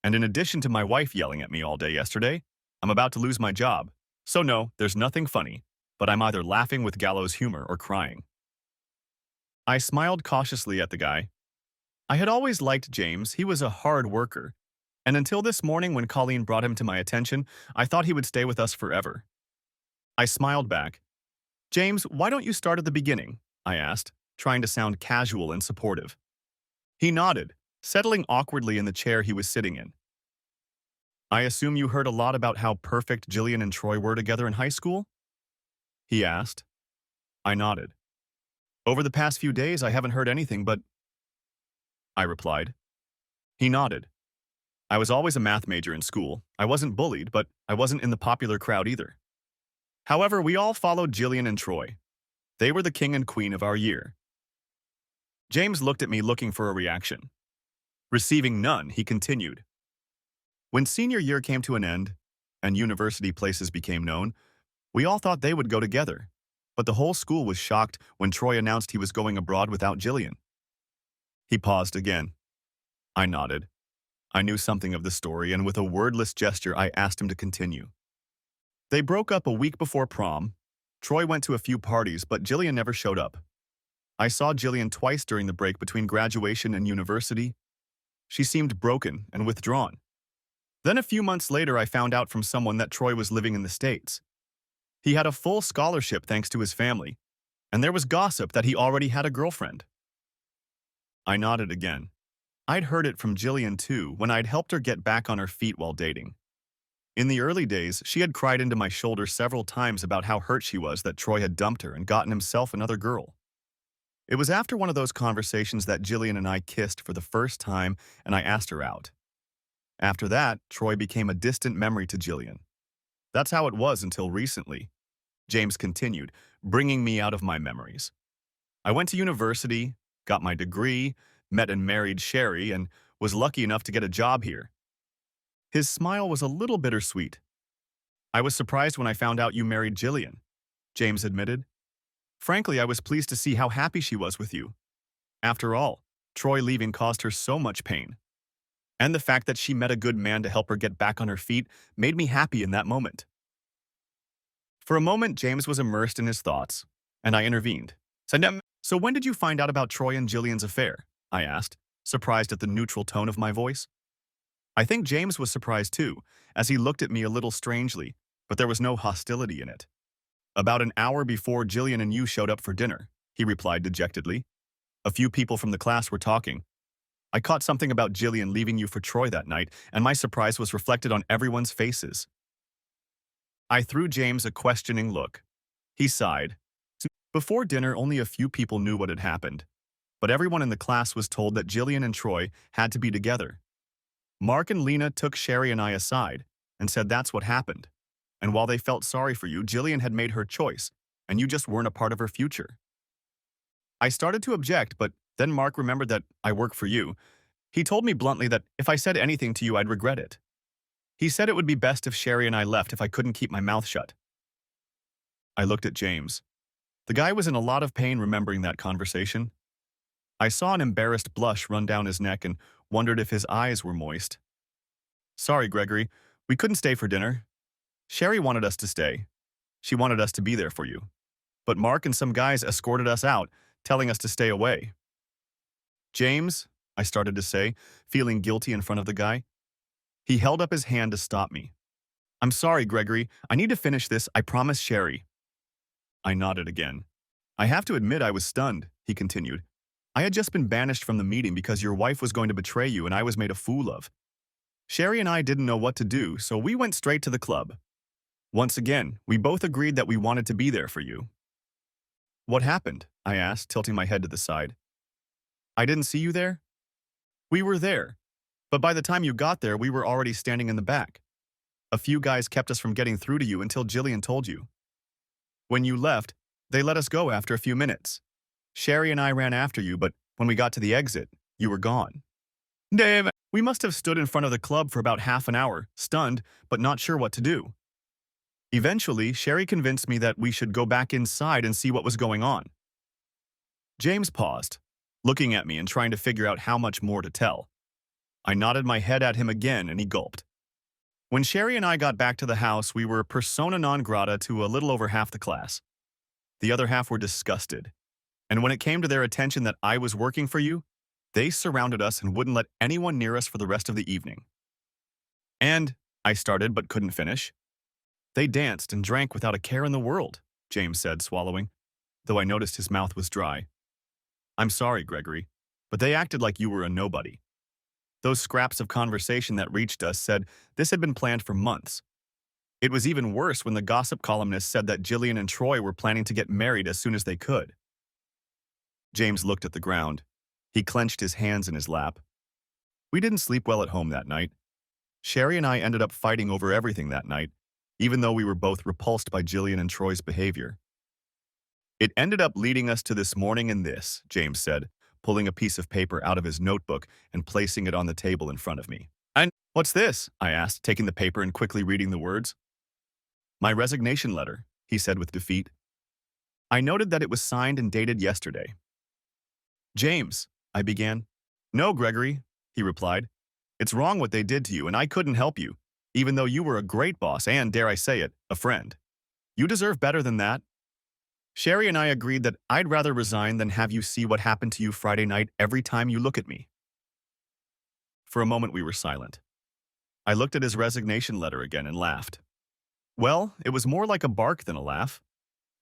and in addition to my wife yelling at me all day yesterday, I'm about to lose my job. So no, there's nothing funny, but I'm either laughing with gallows humor or crying. I smiled cautiously at the guy. I had always liked James. He was a hard worker, and until this morning when Colleen brought him to my attention, I thought he would stay with us forever. I smiled back. James, why don't you start at the beginning? I asked, trying to sound casual and supportive. He nodded, settling awkwardly in the chair he was sitting in. I assume you heard a lot about how perfect Jillian and Troy were together in high school? He asked. I nodded. Over the past few days, I haven't heard anything, but I replied. He nodded. I was always a math major in school. I wasn't bullied, but I wasn't in the popular crowd either. However, we all followed Jillian and Troy. They were the king and queen of our year. James looked at me looking for a reaction. Receiving none, he continued. When senior year came to an end, and university places became known, we all thought they would go together. But the whole school was shocked when Troy announced he was going abroad without Jillian. He paused again. I nodded. I knew something of the story, and with a wordless gesture, I asked him to continue. They broke up a week before prom. Troy went to a few parties, but Jillian never showed up. I saw Jillian twice during the break between graduation and university. She seemed broken and withdrawn. Then a few months later, I found out from someone that Troy was living in the States. He had a full scholarship thanks to his family, and there was gossip that he already had a girlfriend. I nodded again. I'd heard it from Jillian too when I'd helped her get back on her feet while dating. In the early days, she had cried into my shoulder several times about how hurt she was that Troy had dumped her and gotten himself another girl. It was after one of those conversations that Jillian and I kissed for the first time and I asked her out. After that, Troy became a distant memory to Jillian. That's how it was until recently, James continued, bringing me out of my memories. I went to university, got my degree, met and married Sherry, and was lucky enough to get a job here. His smile was a little bittersweet. I was surprised when I found out you married Jillian, James admitted. Frankly, I was pleased to see how happy she was with you. After all, Troy leaving caused her so much pain. And the fact that she met a good man to help her get back on her feet made me happy in that moment. For a moment, James was immersed in his thoughts, and I intervened. So when did you find out about Troy and Jillian's affair? I asked, surprised at the neutral tone of my voice. I think James was surprised too, as he looked at me a little strangely, but there was no hostility in it. About an hour before Jillian and you showed up for dinner, he replied dejectedly. A few people from the class were talking. I caught something about Jillian leaving you for Troy that night, and my surprise was reflected on everyone's faces. I threw James a questioning look. He sighed. Before dinner, only a few people knew what had happened, but everyone in the class was told that Jillian and Troy had to be together. Mark and Lena took Sherry and I aside and said that's what happened. And while they felt sorry for you, Jillian had made her choice, and you just weren't a part of her future. I started to object, but then Mark remembered that I work for you. He told me bluntly that if I said anything to you, I'd regret it. He said it would be best if Sherry and I left if I couldn't keep my mouth shut. I looked at James. The guy was in a lot of pain remembering that conversation. I saw an embarrassed blush run down his neck and wondered if his eyes were moist. Sorry, Gregory. We couldn't stay for dinner. Sherry wanted us to stay. She wanted us to be there for you. But Mark and some guys escorted us out, telling us to stay away. James, I started to say, feeling guilty in front of the guy. He held up his hand to stop me. I'm sorry, Gregory. I need to finish this. I promise Sherry. I nodded again. I have to admit I was stunned, he continued. I had just been banished from the meeting because your wife was going to betray you and I was made a fool of. Sherry and I didn't know what to do, so we went straight to the club. Once again, we both agreed that we wanted to be there for you. What happened? I asked, tilting my head to the side. I didn't see you there? We were there, but by the time you got there, we were already standing in the back. A few guys kept us from getting through to you until Jillian told you. When you left, they let us go after a few minutes. Sherry and I ran after you, but when we got to the exit, you were gone. Dave, we must have stood in front of the club for about half an hour, stunned, but not sure what to do. Eventually, Sherry convinced me that we should go back inside and see what was going on. James paused, looking at me and trying to figure out how much more to tell. I nodded my head at him again and he gulped. When Sherry and I got back to the house, we were persona non grata to a little over half the class. The other half were disgusted. And when it came to their attention that I was working for you, they surrounded us and wouldn't let anyone near us for the rest of the evening. And, I started but couldn't finish. They danced and drank without a care in the world, James said, swallowing, though I noticed his mouth was dry. I'm sorry, Gregory, but they acted like you were a nobody. Those scraps of conversation that reached us said this had been planned for months. It was even worse when the gossip columnist said that Jillian and Troy were planning to get married as soon as they could. James looked at the ground. He clenched his hands in his lap. We didn't sleep well at home that night. Sherry and I ended up fighting over everything that night, even though we were both repulsed by Jillian and Troy's behavior. It ended up leading us to this morning and this, James said, pulling a piece of paper out of his notebook and placing it on the table in front of me. And what's this? I asked, taking the paper and quickly reading the words. My resignation letter, he said with defeat. I noted that it was signed and dated yesterday. James, I began. No, Gregory, he replied. It's wrong what they did to you, and I couldn't help you, even though you were a great boss and, dare I say it, a friend. You deserve better than that. Sherry and I agreed that I'd rather resign than have you see what happened to you Friday night every time you look at me. For a moment we were silent. I looked at his resignation letter again and laughed. Well, it was more like a bark than a laugh,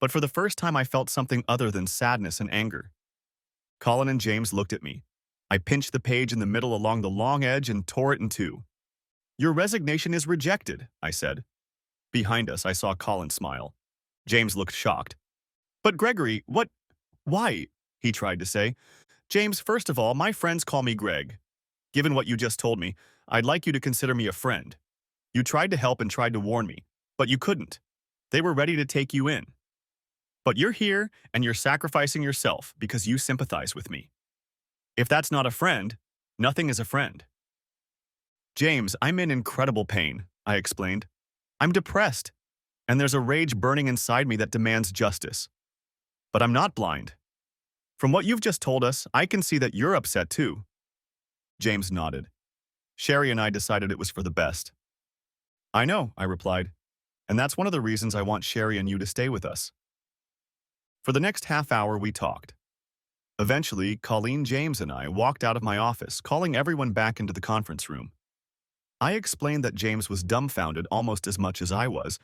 but for the first time I felt something other than sadness and anger. Colin and James looked at me. I pinched the page in the middle along the long edge and tore it in two. Your resignation is rejected, I said. Behind us, I saw Colin smile. James looked shocked. But Gregory, what? Why? He tried to say. James, first of all, my friends call me Greg. Given what you just told me, I'd like you to consider me a friend. You tried to help and tried to warn me, but you couldn't. They were ready to take you in. But you're here and you're sacrificing yourself because you sympathize with me. If that's not a friend, nothing is a friend. James, I'm in incredible pain, I explained. I'm depressed, and there's a rage burning inside me that demands justice. But I'm not blind. From what you've just told us, I can see that you're upset too. James nodded. Sherry and I decided it was for the best. I know, I replied, and that's one of the reasons I want Sherry and you to stay with us. For the next half hour, we talked. Eventually, Colleen, James, and I walked out of my office, calling everyone back into the conference room. I explained that James was dumbfounded almost as much as I was,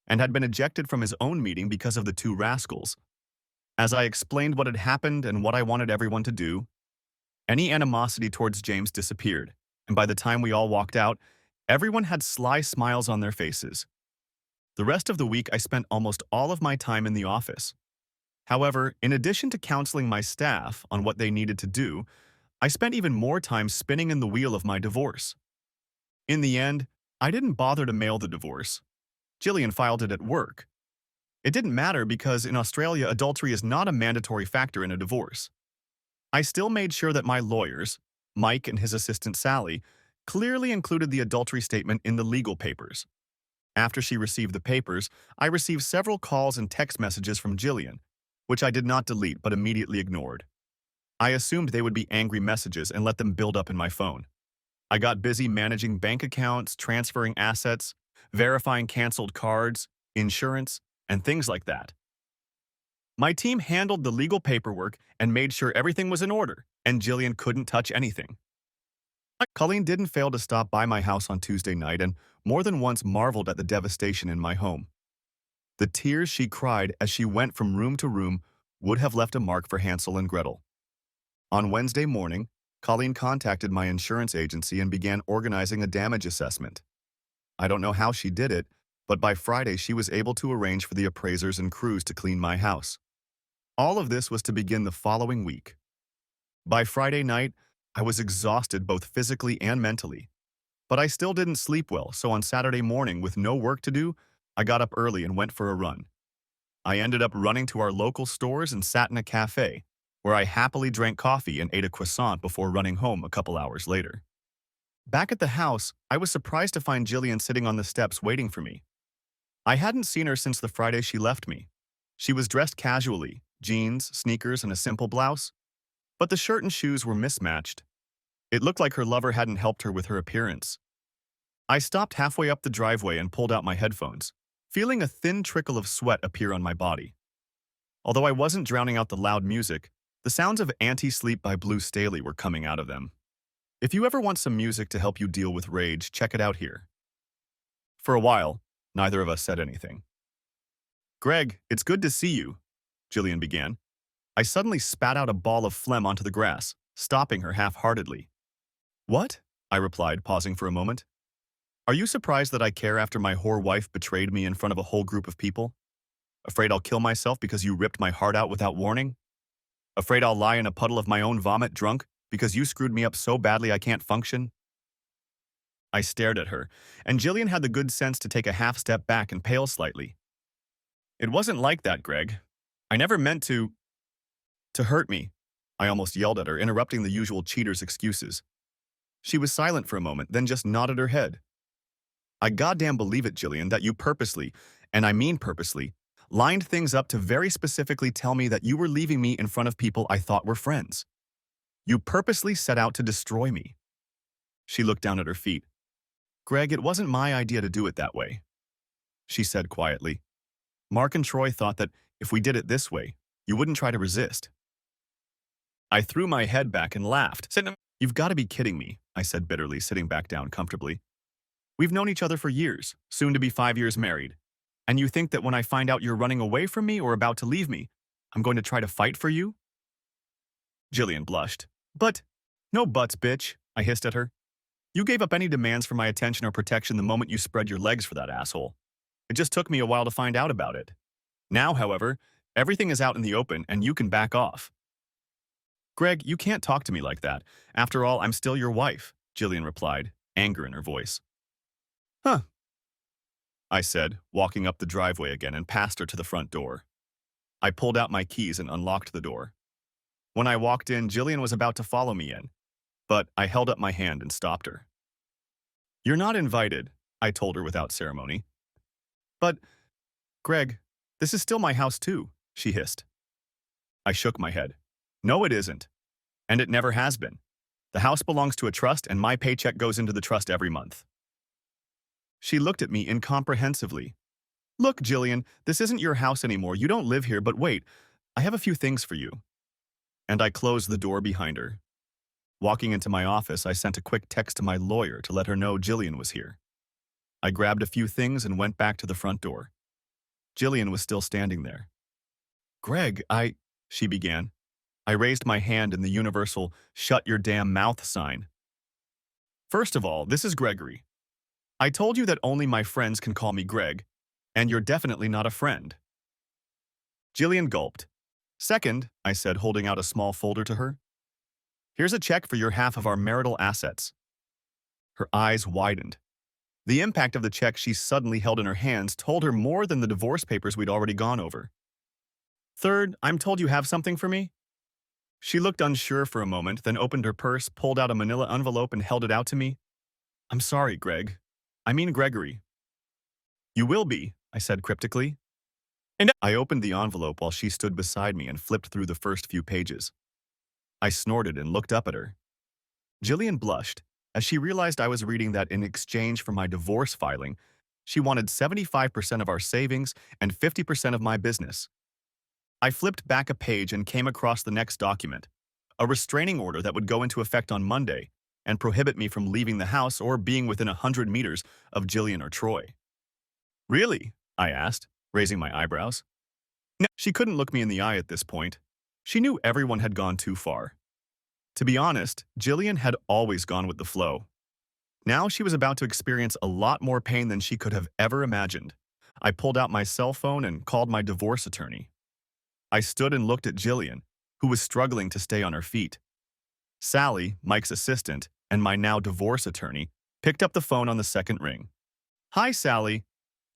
and had been ejected from his own meeting because of the two rascals. As I explained what had happened and what I wanted everyone to do, any animosity towards James disappeared, and by the time we all walked out, everyone had sly smiles on their faces. The rest of the week, I spent almost all of my time in the office. However, in addition to counseling my staff on what they needed to do, I spent even more time spinning in the wheel of my divorce. In the end, I didn't bother to mail the divorce. Jillian filed it at work. It didn't matter because in Australia, adultery is not a mandatory factor in a divorce. I still made sure that my lawyers, Mike and his assistant Sally, clearly included the adultery statement in the legal papers. After she received the papers, I received several calls and text messages from Jillian, which I did not delete but immediately ignored. I assumed they would be angry messages and let them build up in my phone. I got busy managing bank accounts, transferring assets, verifying canceled cards, insurance, and things like that. My team handled the legal paperwork and made sure everything was in order, and Jillian couldn't touch anything. Colleen didn't fail to stop by my house on Tuesday night and more than once marveled at the devastation in my home. The tears she cried as she went from room to room would have left a mark for Hansel and Gretel. On Wednesday morning, Colleen contacted my insurance agency and began organizing a damage assessment. I don't know how she did it, but by Friday she was able to arrange for the appraisers and crews to clean my house. All of this was to begin the following week. By Friday night, I was exhausted both physically and mentally. But I still didn't sleep well, so on Saturday morning, with no work to do, I got up early and went for a run. I ended up running to our local stores and sat in a cafe, where I happily drank coffee and ate a croissant before running home a couple hours later. Back at the house, I was surprised to find Jillian sitting on the steps waiting for me. I hadn't seen her since the Friday she left me. She was dressed casually, jeans, sneakers, and a simple blouse, but the shirt and shoes were mismatched. It looked like her lover hadn't helped her with her appearance. I stopped halfway up the driveway and pulled out my headphones, feeling a thin trickle of sweat appear on my body. Although I wasn't drowning out the loud music, the sounds of Anti-Sleep by Blue Staley were coming out of them. If you ever want some music to help you deal with rage, check it out here. For a while, neither of us said anything. Greg, it's good to see you, Jillian began. I suddenly spat out a ball of phlegm onto the grass, stopping her half-heartedly. What? I replied, pausing for a moment. Are you surprised that I care after my whore wife betrayed me in front of a whole group of people? Afraid I'll kill myself because you ripped my heart out without warning? Afraid I'll lie in a puddle of my own vomit drunk because you screwed me up so badly I can't function? I stared at her, and Jillian had the good sense to take a half step back and pale slightly. It wasn't like that, Greg. I never meant to hurt me, I almost yelled at her, interrupting the usual cheater's excuses. She was silent for a moment, then just nodded her head. I goddamn believe it, Jillian, that you purposely, and I mean purposely, lined things up to very specifically tell me that you were leaving me in front of people I thought were friends. You purposely set out to destroy me. She looked down at her feet. Greg, it wasn't my idea to do it that way, she said quietly. Mark and Troy thought that if we did it this way, you wouldn't try to resist. I threw my head back and laughed. You've got to be kidding me, I said bitterly, sitting back down comfortably. We've known each other for years, soon to be 5 years married. And you think that when I find out you're running away from me or about to leave me, I'm going to try to fight for you? Jillian blushed. But, no buts, bitch, I hissed at her. You gave up any demands for my attention or protection the moment you spread your legs for that asshole. It just took me a while to find out about it. Now, however, everything is out in the open and you can back off. Greg, you can't talk to me like that. After all, I'm still your wife, Jillian replied, anger in her voice. Huh, I said, walking up the driveway again and passed her to the front door. I pulled out my keys and unlocked the door. When I walked in, Jillian was about to follow me in, but I held up my hand and stopped her. You're not invited, I told her without ceremony. But, Greg, this is still my house too, she hissed. I shook my head. No, it isn't. And it never has been. The house belongs to a trust and my paycheck goes into the trust every month. She looked at me incomprehensively. Look, Jillian, this isn't your house anymore. You don't live here, but wait, I have a few things for you. And I closed the door behind her. Walking into my office, I sent a quick text to my lawyer to let her know Jillian was here. I grabbed a few things and went back to the front door. Jillian was still standing there. Greg, she began. I raised my hand in the universal shut your damn mouth sign. First of all, this is Gregory. I told you that only my friends can call me Greg, and you're definitely not a friend. Jillian gulped. Second, I said, holding out a small folder to her. Here's a check for your half of our marital assets. Her eyes widened. The impact of the check she suddenly held in her hands told her more than the divorce papers we'd already gone over. Third, I'm told you have something for me? She looked unsure for a moment, then opened her purse, pulled out a manila envelope, and held it out to me. I'm sorry, Greg. I mean Gregory. You will be, I said cryptically. And I opened the envelope while she stood beside me and flipped through the first few pages. I snorted and looked up at her. Jillian blushed as she realized I was reading that in exchange for my divorce filing, she wanted 75% of our savings and 50% of my business. I flipped back a page and came across the next document, a restraining order that would go into effect on Monday and prohibit me from leaving the house or being within 100 meters of Jillian or Troy. Really? I asked, raising my eyebrows. No, she couldn't look me in the eye at this point. She knew everyone had gone too far. To be honest, Jillian had always gone with the flow. Now she was about to experience a lot more pain than she could have ever imagined. I pulled out my cell phone and called my divorce attorney. I stood and looked at Jillian, who was struggling to stay on her feet. Sally, Mike's assistant, and my now divorce attorney, picked up the phone on the second ring. Hi, Sally.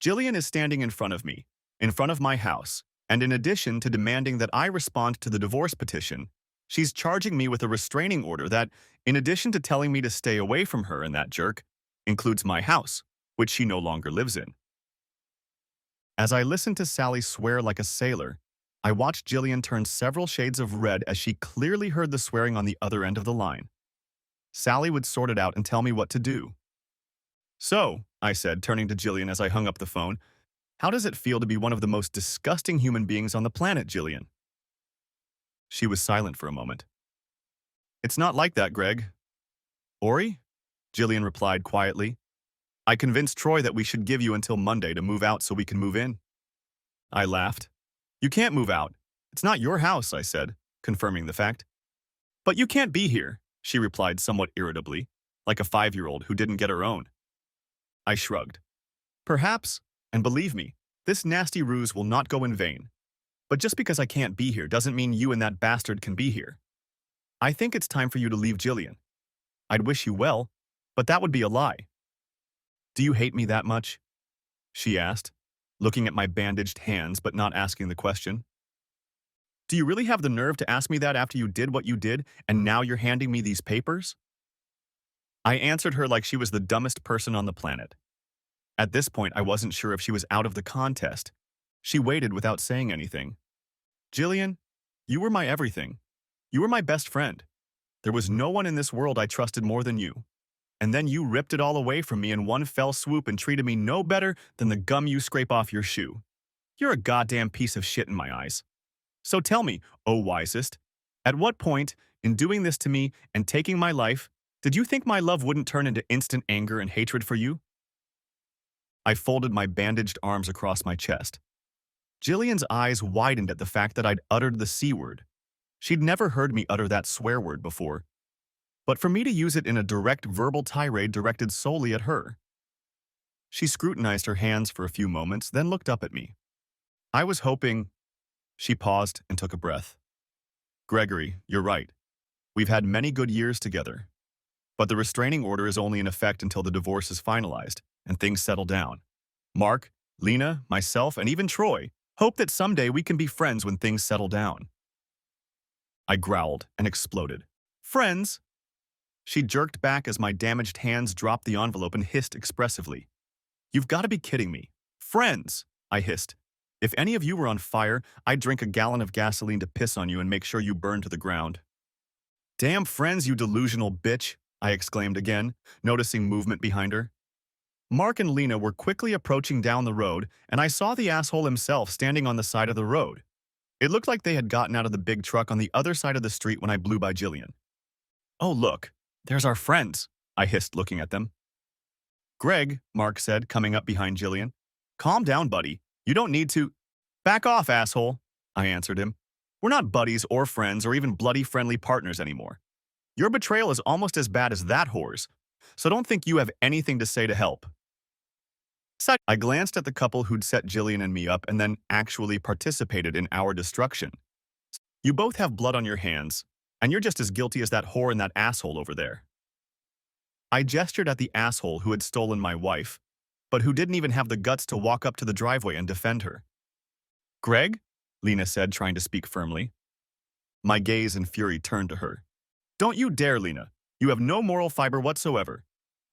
Jillian is standing in front of me, in front of my house, and in addition to demanding that I respond to the divorce petition, she's charging me with a restraining order that, in addition to telling me to stay away from her and that jerk, includes my house, which she no longer lives in. As I listened to Sally swear like a sailor, I watched Jillian turn several shades of red as she clearly heard the swearing on the other end of the line. Sally would sort it out and tell me what to do. So, I said, turning to Jillian as I hung up the phone, how does it feel to be one of the most disgusting human beings on the planet, Jillian? She was silent for a moment. It's not like that, Greg. Ori? Jillian replied quietly. I convinced Troy that we should give you until Monday to move out so we can move in. I laughed. You can't move out. It's not your house, I said, confirming the fact. But you can't be here, she replied somewhat irritably, like a 5-year-old who didn't get her own. I shrugged. Perhaps, and believe me, this nasty ruse will not go in vain. But just because I can't be here doesn't mean you and that bastard can be here. I think it's time for you to leave Jillian. I'd wish you well, but that would be a lie. Do you hate me that much? She asked, looking at my bandaged hands but not asking the question. Do you really have the nerve to ask me that after you did what you did and now you're handing me these papers? I answered her like she was the dumbest person on the planet. At this point, I wasn't sure if she was out of the contest. She waited without saying anything. Jillian, you were my everything. You were my best friend. There was no one in this world I trusted more than you. And then you ripped it all away from me in one fell swoop and treated me no better than the gum you scrape off your shoe. You're a goddamn piece of shit in my eyes. So tell me, oh wisest, at what point, in doing this to me and taking my life, did you think my love wouldn't turn into instant anger and hatred for you? I folded my bandaged arms across my chest. Jillian's eyes widened at the fact that I'd uttered the C word. She'd never heard me utter that swear word before. but for me to use it in a direct verbal tirade directed solely at her. She scrutinized her hands for a few moments, then looked up at me. I was hoping. She paused and took a breath. Gregory, you're right. We've had many good years together. But the restraining order is only in effect until the divorce is finalized and things settle down. Mark, Lena, myself, and even Troy hope that someday we can be friends when things settle down. I growled and exploded. Friends? She jerked back as my damaged hands dropped the envelope and hissed expressively. You've got to be kidding me. Friends, I hissed. If any of you were on fire, I'd drink a gallon of gasoline to piss on you and make sure you burn to the ground. Damn friends, you delusional bitch, I exclaimed again, noticing movement behind her. Mark and Lena were quickly approaching down the road, and I saw the asshole himself standing on the side of the road. It looked like they had gotten out of the big truck on the other side of the street when I blew by Jillian. Oh, look, there's our friends, I hissed, looking at them. Greg, Mark said, coming up behind Jillian. Calm down, buddy. You don't need to. Back off, asshole, I answered him. We're not buddies or friends or even bloody friendly partners anymore. Your betrayal is almost as bad as that whore's, so don't think you have anything to say to help. I glanced at the couple who'd set Jillian and me up and then actually participated in our destruction. You both have blood on your hands, and you're just as guilty as that whore and that asshole over there. I gestured at the asshole who had stolen my wife, but who didn't even have the guts to walk up to the driveway and defend her. Greg? Lena said, trying to speak firmly. My gaze in fury turned to her. Don't you dare, Lena. You have no moral fiber whatsoever.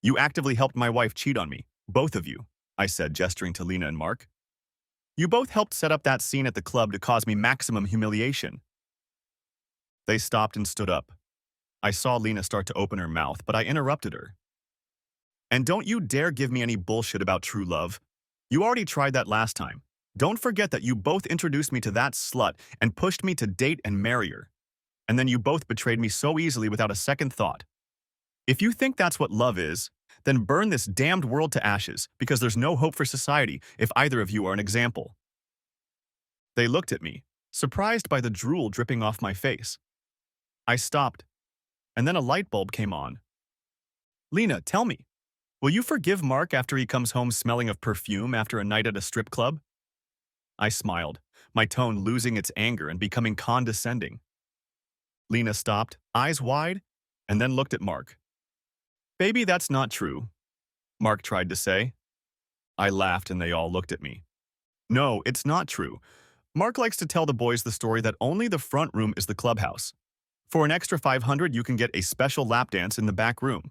You actively helped my wife cheat on me, both of you, I said, gesturing to Lena and Mark. You both helped set up that scene at the club to cause me maximum humiliation. They stopped and stood up. I saw Lena start to open her mouth, but I interrupted her. And don't you dare give me any bullshit about true love. You already tried that last time. Don't forget that you both introduced me to that slut and pushed me to date and marry her. And then you both betrayed me so easily without a second thought. If you think that's what love is, then burn this damned world to ashes, because there's no hope for society if either of you are an example. They looked at me, surprised by the drool dripping off my face. I stopped, and then a light bulb came on. Lena, tell me, will you forgive Mark after he comes home smelling of perfume after a night at a strip club? I smiled, my tone losing its anger and becoming condescending. Lena stopped, eyes wide, and then looked at Mark. Baby, that's not true, Mark tried to say. I laughed and they all looked at me. No, it's not true. Mark likes to tell the boys the story that only the front room is the clubhouse. For an extra $500, you can get a special lap dance in the back room.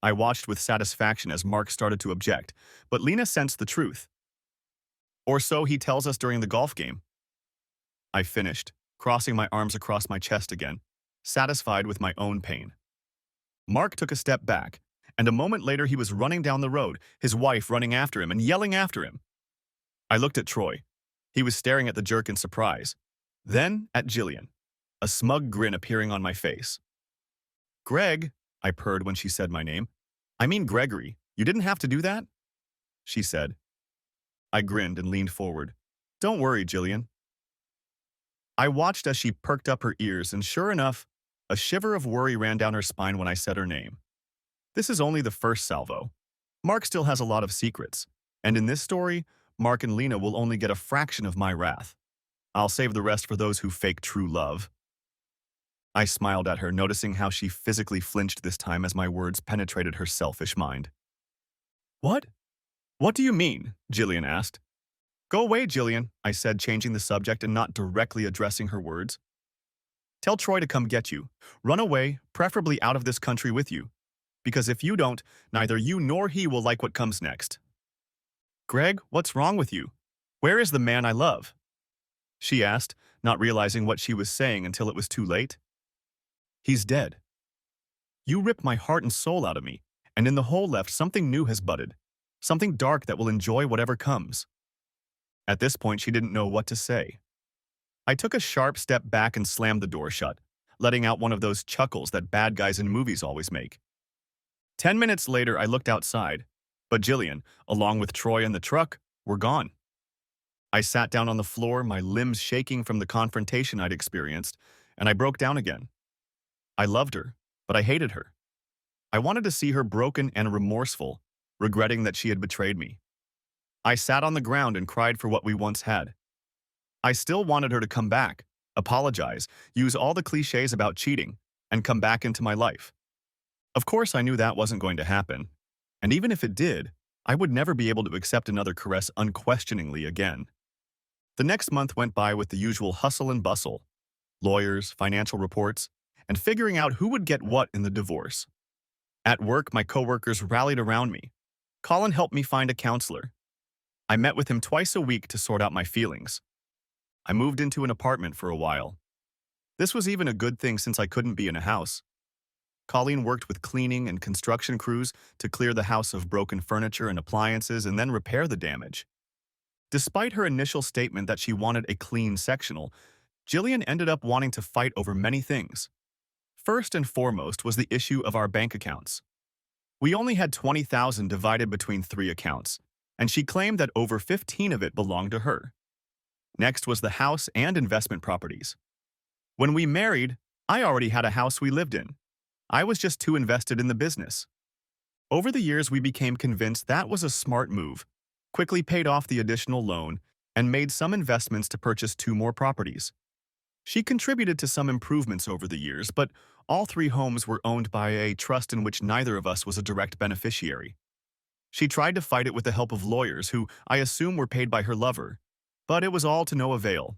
I watched with satisfaction as Mark started to object, but Lena sensed the truth. Or so he tells us during the golf game. I finished, crossing my arms across my chest again, satisfied with my own pain. Mark took a step back, and a moment later he was running down the road, his wife running after him and yelling after him. I looked at Troy. He was staring at the jerk in surprise. Then at Jillian, a smug grin appearing on my face. Greg, I purred when she said my name. I mean Gregory, you didn't have to do that? She said. I grinned and leaned forward. Don't worry, Jillian. I watched as she perked up her ears, and sure enough, a shiver of worry ran down her spine when I said her name. This is only the first salvo. Mark still has a lot of secrets, and in this story, Mark and Lena will only get a fraction of my wrath. I'll save the rest for those who fake true love. I smiled at her, noticing how she physically flinched this time as my words penetrated her selfish mind. What? What do you mean? Jillian asked. Go away, Jillian, I said, changing the subject and not directly addressing her words. Tell Troy to come get you. Run away, preferably out of this country with you. Because if you don't, neither you nor he will like what comes next. Greg, what's wrong with you? Where is the man I love? She asked, not realizing what she was saying until it was too late. He's dead. You ripped my heart and soul out of me, and in the hole left something new has budded. Something dark that will enjoy whatever comes. At this point, she didn't know what to say. I took a sharp step back and slammed the door shut, letting out one of those chuckles that bad guys in movies always make. 10 minutes later, I looked outside, but Jillian, along with Troy and the truck, were gone. I sat down on the floor, my limbs shaking from the confrontation I'd experienced, and I broke down again. I loved her, but I hated her. I wanted to see her broken and remorseful, regretting that she had betrayed me. I sat on the ground and cried for what we once had. I still wanted her to come back, apologize, use all the cliches about cheating, and come back into my life. Of course, I knew that wasn't going to happen. And even if it did, I would never be able to accept another caress unquestioningly again. The next month went by with the usual hustle and bustle, lawyers, financial reports, and figuring out who would get what in the divorce. At work, my coworkers rallied around me. Colin helped me find a counselor. I met with him twice a week to sort out my feelings. I moved into an apartment for a while. This was even a good thing since I couldn't be in a house. Colleen worked with cleaning and construction crews to clear the house of broken furniture and appliances and then repair the damage. Despite her initial statement that she wanted a clean sectional, Jillian ended up wanting to fight over many things. First and foremost was the issue of our bank accounts. We only had $20,000 divided between 3 accounts, and she claimed that over 15 of it belonged to her. Next was the house and investment properties. When we married, I already had a house we lived in. I was just too invested in the business. Over the years, we became convinced that was a smart move, quickly paid off the additional loan, and made some investments to purchase 2 more properties. She contributed to some improvements over the years, but all 3 homes were owned by a trust in which neither of us was a direct beneficiary. She tried to fight it with the help of lawyers who, I assume, were paid by her lover, but it was all to no avail.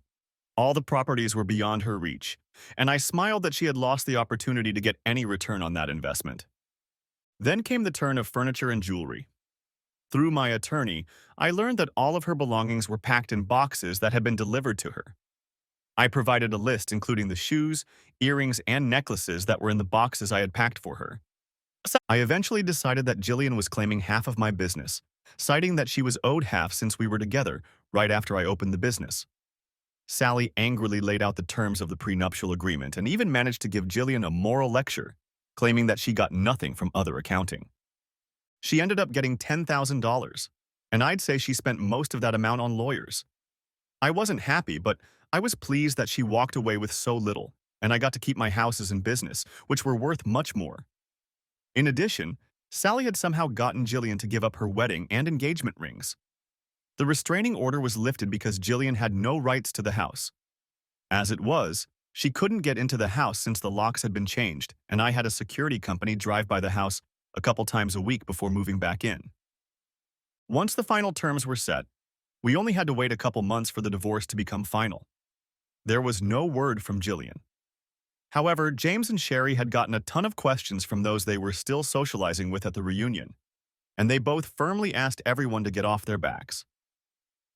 All the properties were beyond her reach, and I smiled that she had lost the opportunity to get any return on that investment. Then came the turn of furniture and jewelry. Through my attorney, I learned that all of her belongings were packed in boxes that had been delivered to her. I provided a list including the shoes, earrings, and necklaces that were in the boxes I had packed for her. I eventually decided that Jillian was claiming half of my business, citing that she was owed half since we were together right after I opened the business. Sally angrily laid out the terms of the prenuptial agreement and even managed to give Jillian a moral lecture, claiming that she got nothing from other accounting. She ended up getting $10,000, and I'd say she spent most of that amount on lawyers. I wasn't happy, but I was pleased that she walked away with so little, and I got to keep my houses and business, which were worth much more. In addition, Sally had somehow gotten Jillian to give up her wedding and engagement rings. The restraining order was lifted because Jillian had no rights to the house. As it was, she couldn't get into the house since the locks had been changed, and I had a security company drive by the house a couple times a week before moving back in. Once the final terms were set, we only had to wait a couple months for the divorce to become final. There was no word from Jillian. However, James and Sherry had gotten a ton of questions from those they were still socializing with at the reunion, and they both firmly asked everyone to get off their backs.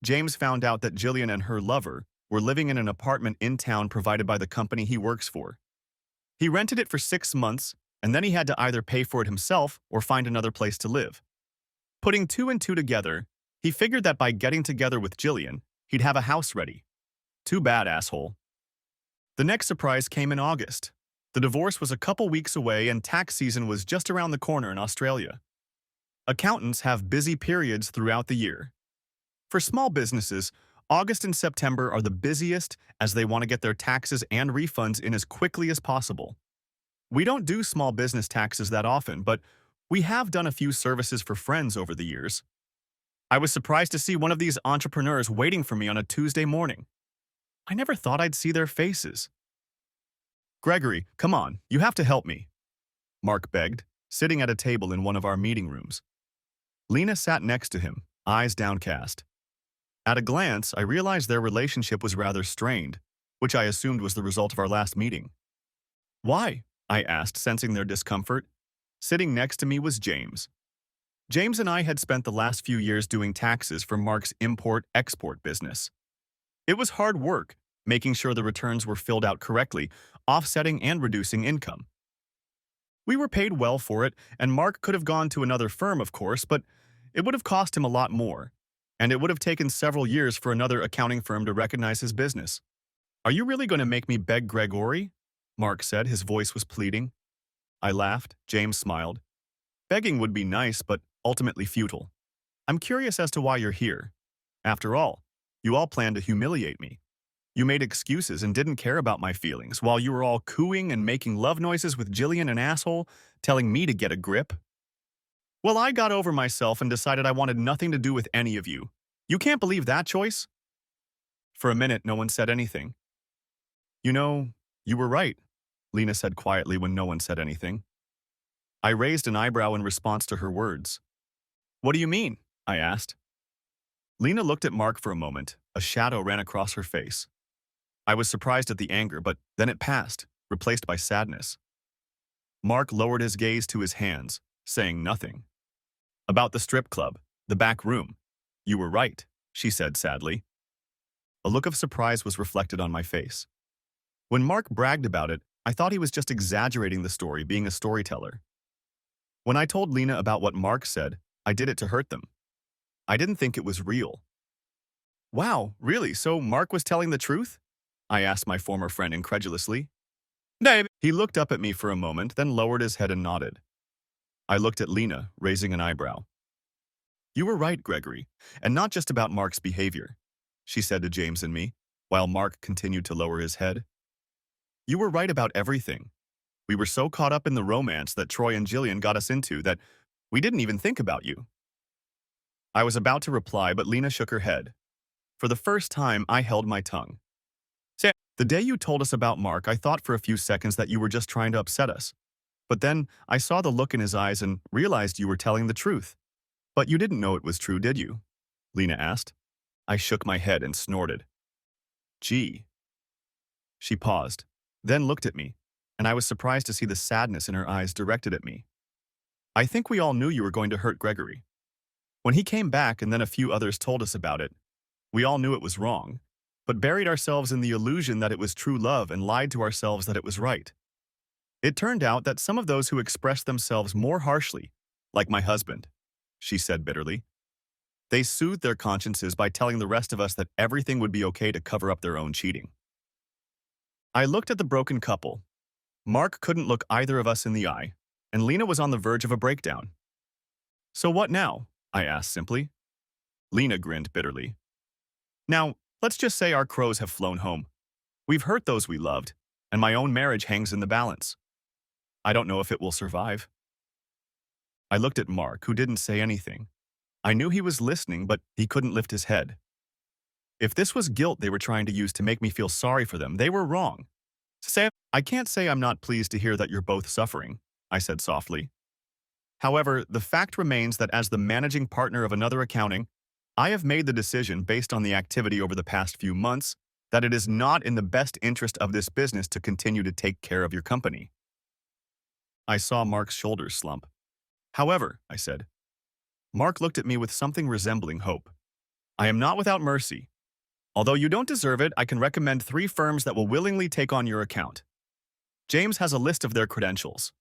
James found out that Jillian and her lover were living in an apartment in town provided by the company he works for. He rented it for 6 months, and then he had to either pay for it himself or find another place to live. Putting 2 and 2 together, he figured that by getting together with Jillian, he'd have a house ready. Too bad, asshole. The next surprise came in August. The divorce was a couple weeks away and tax season was just around the corner in Australia. Accountants have busy periods throughout the year. For small businesses, August and September are the busiest as they want to get their taxes and refunds in as quickly as possible. We don't do small business taxes that often, but we have done a few services for friends over the years. I was surprised to see one of these entrepreneurs waiting for me on a Tuesday morning. I never thought I'd see their faces. "Gregory, come on, you have to help me," Mark begged, sitting at a table in one of our meeting rooms. Lena sat next to him, eyes downcast. At a glance, I realized their relationship was rather strained, which I assumed was the result of our last meeting. "Why?" I asked, sensing their discomfort. Sitting next to me was James. James and I had spent the last few years doing taxes for Mark's import-export business. It was hard work, making sure the returns were filled out correctly, offsetting and reducing income. We were paid well for it, and Mark could have gone to another firm, of course, but it would have cost him a lot more, and it would have taken several years for another accounting firm to recognize his business. "Are you really going to make me beg Gregory?" Mark said, his voice was pleading. I laughed. James smiled. "Begging would be nice, but ultimately futile. I'm curious as to why you're here. After all, you all plan to humiliate me." You made excuses and didn't care about my feelings while you were all cooing and making love noises with Jillian, an asshole, telling me to get a grip. Well, I got over myself and decided I wanted nothing to do with any of you. You can't believe that choice? For a minute, no one said anything. You know, you were right, Lena said quietly when no one said anything. I raised an eyebrow in response to her words. What do you mean? I asked. Lena looked at Mark for a moment. A shadow ran across her face. I was surprised at the anger, but then it passed, replaced by sadness. Mark lowered his gaze to his hands, saying nothing. About the strip club, the back room. You were right, she said sadly. A look of surprise was reflected on my face. When Mark bragged about it, I thought he was just exaggerating the story, being a storyteller. When I told Lena about what Mark said, I did it to hurt them. I didn't think it was real. Wow, really? So Mark was telling the truth? I asked my former friend incredulously. No. He looked up at me for a moment, then lowered his head and nodded. I looked at Lena, raising an eyebrow. You were right, Gregory, and not just about Mark's behavior, she said to James and me, while Mark continued to lower his head. You were right about everything. We were so caught up in the romance that Troy and Jillian got us into that we didn't even think about you. I was about to reply, but Lena shook her head. For the first time, I held my tongue. The day you told us about Mark, I thought for a few seconds that you were just trying to upset us. But then I saw the look in his eyes and realized you were telling the truth. But you didn't know it was true, did you? Lena asked. I shook my head and snorted. Gee. She paused, then looked at me, and I was surprised to see the sadness in her eyes directed at me. I think we all knew you were going to hurt Gregory. When he came back and then a few others told us about it, we all knew it was wrong, but buried ourselves in the illusion that it was true love and lied to ourselves that it was right. It turned out that some of those who expressed themselves more harshly, like my husband, she said bitterly, they soothed their consciences by telling the rest of us that everything would be okay to cover up their own cheating. I looked at the broken couple. Mark couldn't look either of us in the eye, and Lena was on the verge of a breakdown. So what now? I asked simply. Lena grinned bitterly. Now, let's just say our crows have flown home. We've hurt those we loved, and my own marriage hangs in the balance. I don't know if it will survive. I looked at Mark, who didn't say anything. I knew he was listening, but he couldn't lift his head. If this was guilt they were trying to use to make me feel sorry for them, they were wrong. I can't say I'm not pleased to hear that you're both suffering, I said softly. However, the fact remains that as the managing partner of another accounting, I have made the decision based on the activity over the past few months that it is not in the best interest of this business to continue to take care of your company. I saw Mark's shoulders slump. However, I said. Mark looked at me with something resembling hope. I am not without mercy. Although you don't deserve it, I can recommend 3 firms that will willingly take on your account. James has a list of their credentials.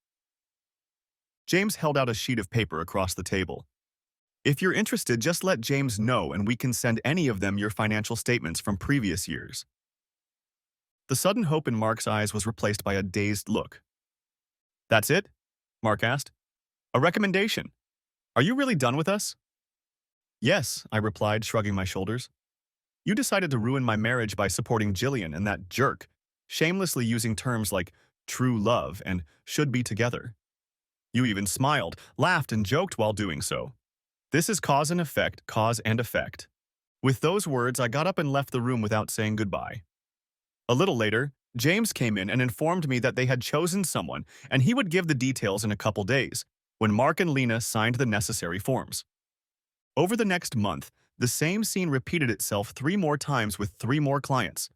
James held out a sheet of paper across the table. If you're interested, just let James know and we can send any of them your financial statements from previous years. The sudden hope in Mark's eyes was replaced by a dazed look. That's it? Mark asked. A recommendation. Are you really done with us? Yes, I replied, shrugging my shoulders. You decided to ruin my marriage by supporting Jillian and that jerk, shamelessly using terms like true love and should be together. You even smiled, laughed, and joked while doing so. This is cause and effect, cause and effect. With those words, I got up and left the room without saying goodbye. A little later, James came in and informed me that they had chosen someone and he would give the details in a couple days, when Mark and Lena signed the necessary forms. Over the next month, the same scene repeated itself 3 more times with 3 more clients,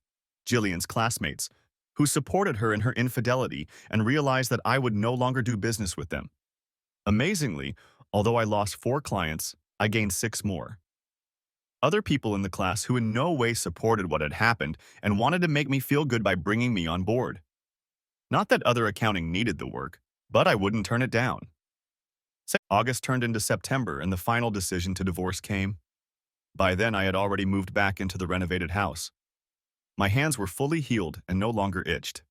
Jillian's classmates, who supported her in her infidelity and realized that I would no longer do business with them. Amazingly, although I lost 4 clients, I gained 6 more. Other people in the class who in no way supported what had happened and wanted to make me feel good by bringing me on board. Not that other accounting needed the work, but I wouldn't turn it down. August turned into September and the final decision to divorce came. By then, I had already moved back into the renovated house. My hands were fully healed and no longer itched.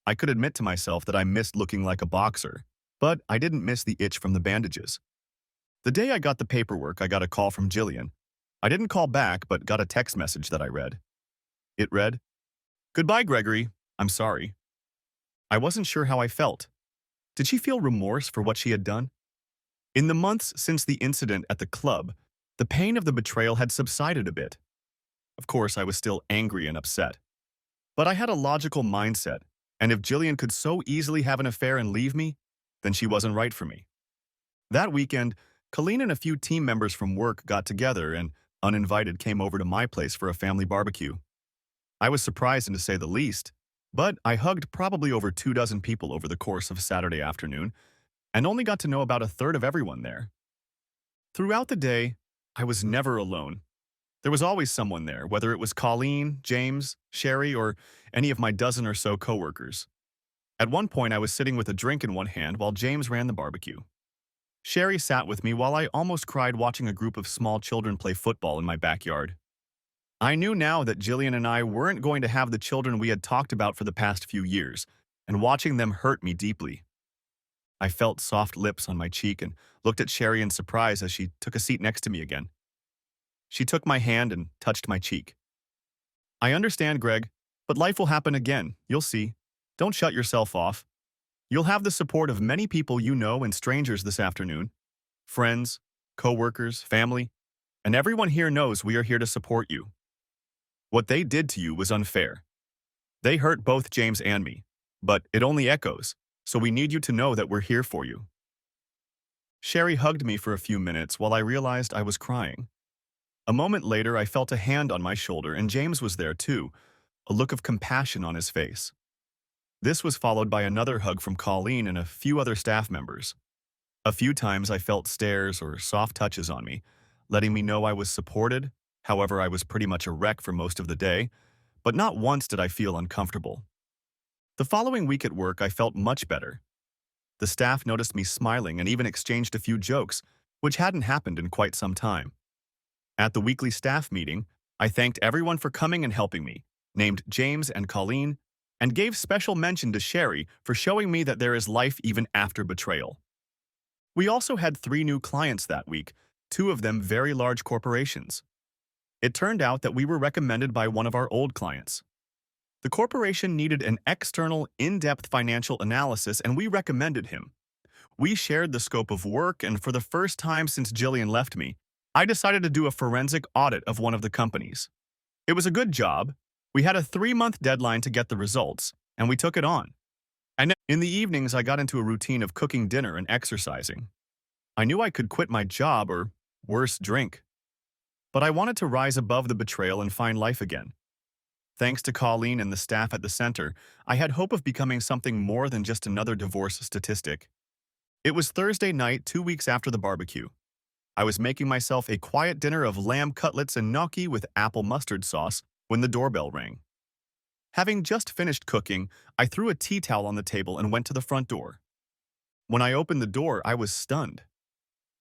I could admit to myself that I missed looking like a boxer, but I didn't miss the itch from the bandages. The day I got the paperwork, I got a call from Jillian. I didn't call back, but got a text message that I read. It read, Goodbye, Gregory. I'm sorry. I wasn't sure how I felt. Did she feel remorse for what she had done? In the months since the incident at the club, the pain of the betrayal had subsided a bit. Of course, I was still angry and upset. But I had a logical mindset, and if Jillian could so easily have an affair and leave me, then she wasn't right for me. That weekend, Colleen and a few team members from work got together and, uninvited, came over to my place for a family barbecue. I was surprised, and to say the least, but I hugged probably over 2 dozen people over the course of Saturday afternoon and only got to know about a third of everyone there. Throughout the day, I was never alone. There was always someone there, whether it was Colleen, James, Sherry, or any of my dozen or so coworkers. At one point, I was sitting with a drink in one hand while James ran the barbecue. Sherry sat with me while I almost cried watching a group of small children play football in my backyard. I knew now that Jillian and I weren't going to have the children we had talked about for the past few years, and watching them hurt me deeply. I felt soft lips on my cheek and looked at Sherry in surprise as she took a seat next to me again. She took my hand and touched my cheek. I understand, Greg, but life will happen again, you'll see. Don't shut yourself off. You'll have the support of many people you know and strangers this afternoon. Friends, co-workers, family, and everyone here knows we are here to support you. What they did to you was unfair. They hurt both James and me, but it only echoes, so we need you to know that we're here for you. Sherry hugged me for a few minutes while I realized I was crying. A moment later, I felt a hand on my shoulder, and James was there too, a look of compassion on his face. This was followed by another hug from Colleen and a few other staff members. A few times I felt stares or soft touches on me, letting me know I was supported. However, I was pretty much a wreck for most of the day, but not once did I feel uncomfortable. The following week at work, I felt much better. The staff noticed me smiling and even exchanged a few jokes, which hadn't happened in quite some time. At the weekly staff meeting, I thanked everyone for coming and helping me, named James and Colleen, and gave special mention to Sherry for showing me that there is life even after betrayal. We also had 3 new clients that week, 2 of them very large corporations. It turned out that we were recommended by one of our old clients. The corporation needed an external, in-depth financial analysis, and we recommended him. We shared the scope of work, and for the first time since Jillian left me, I decided to do a forensic audit of one of the companies. It was a good job. We had a 3-month deadline to get the results, and we took it on. And in the evenings, I got into a routine of cooking dinner and exercising. I knew I could quit my job or, worse, drink. But I wanted to rise above the betrayal and find life again. Thanks to Colleen and the staff at the center, I had hope of becoming something more than just another divorce statistic. It was Thursday night, 2 weeks after the barbecue. I was making myself a quiet dinner of lamb cutlets and gnocchi with apple mustard sauce when the doorbell rang. Having just finished cooking, I threw a tea towel on the table and went to the front door. When I opened the door, I was stunned.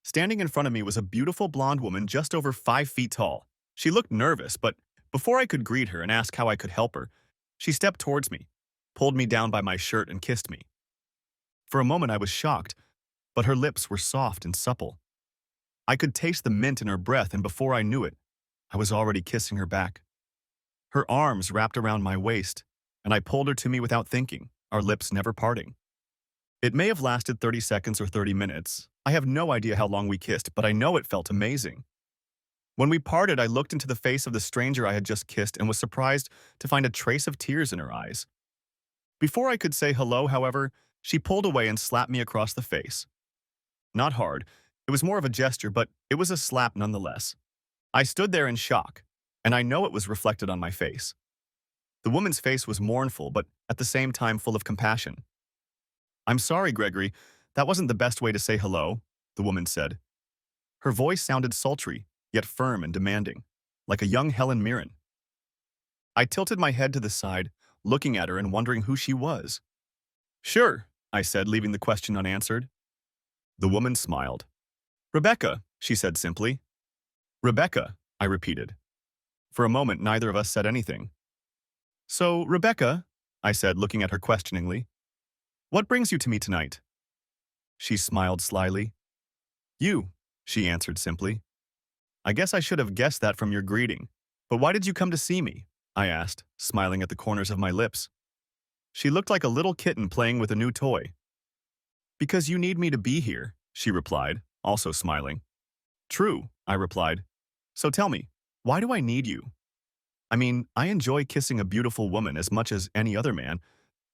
Standing in front of me was a beautiful blonde woman just over 5 feet tall. She looked nervous, but before I could greet her and ask how I could help her, she stepped towards me, pulled me down by my shirt, and kissed me. For a moment, I was shocked, but her lips were soft and supple. I could taste the mint in her breath, and before I knew it, I was already kissing her back. Her arms wrapped around my waist, and I pulled her to me without thinking, our lips never parting. It may have lasted 30 seconds or 30 minutes. I have no idea how long we kissed, but I know it felt amazing. When we parted, I looked into the face of the stranger I had just kissed and was surprised to find a trace of tears in her eyes. Before I could say hello, however, she pulled away and slapped me across the face. Not hard. It was more of a gesture, but it was a slap nonetheless. I stood there in shock, and I know it was reflected on my face. The woman's face was mournful, but at the same time full of compassion. "I'm sorry, Gregory. That wasn't the best way to say hello," the woman said. Her voice sounded sultry, yet firm and demanding, like a young Helen Mirren. I tilted my head to the side, looking at her and wondering who she was. "Sure," I said, leaving the question unanswered. The woman smiled. "Rebecca," she said simply. "Rebecca," I repeated. For a moment, neither of us said anything. "So, Rebecca," I said, looking at her questioningly, "what brings you to me tonight?" She smiled slyly. "You," she answered simply. "I guess I should have guessed that from your greeting. But why did you come to see me? I asked, smiling at the corners of my lips. She looked like a little kitten playing with a new toy. Because you need me to be here, she replied, also smiling. True, I replied. So tell me, why do I need you? I mean, I enjoy kissing a beautiful woman as much as any other man,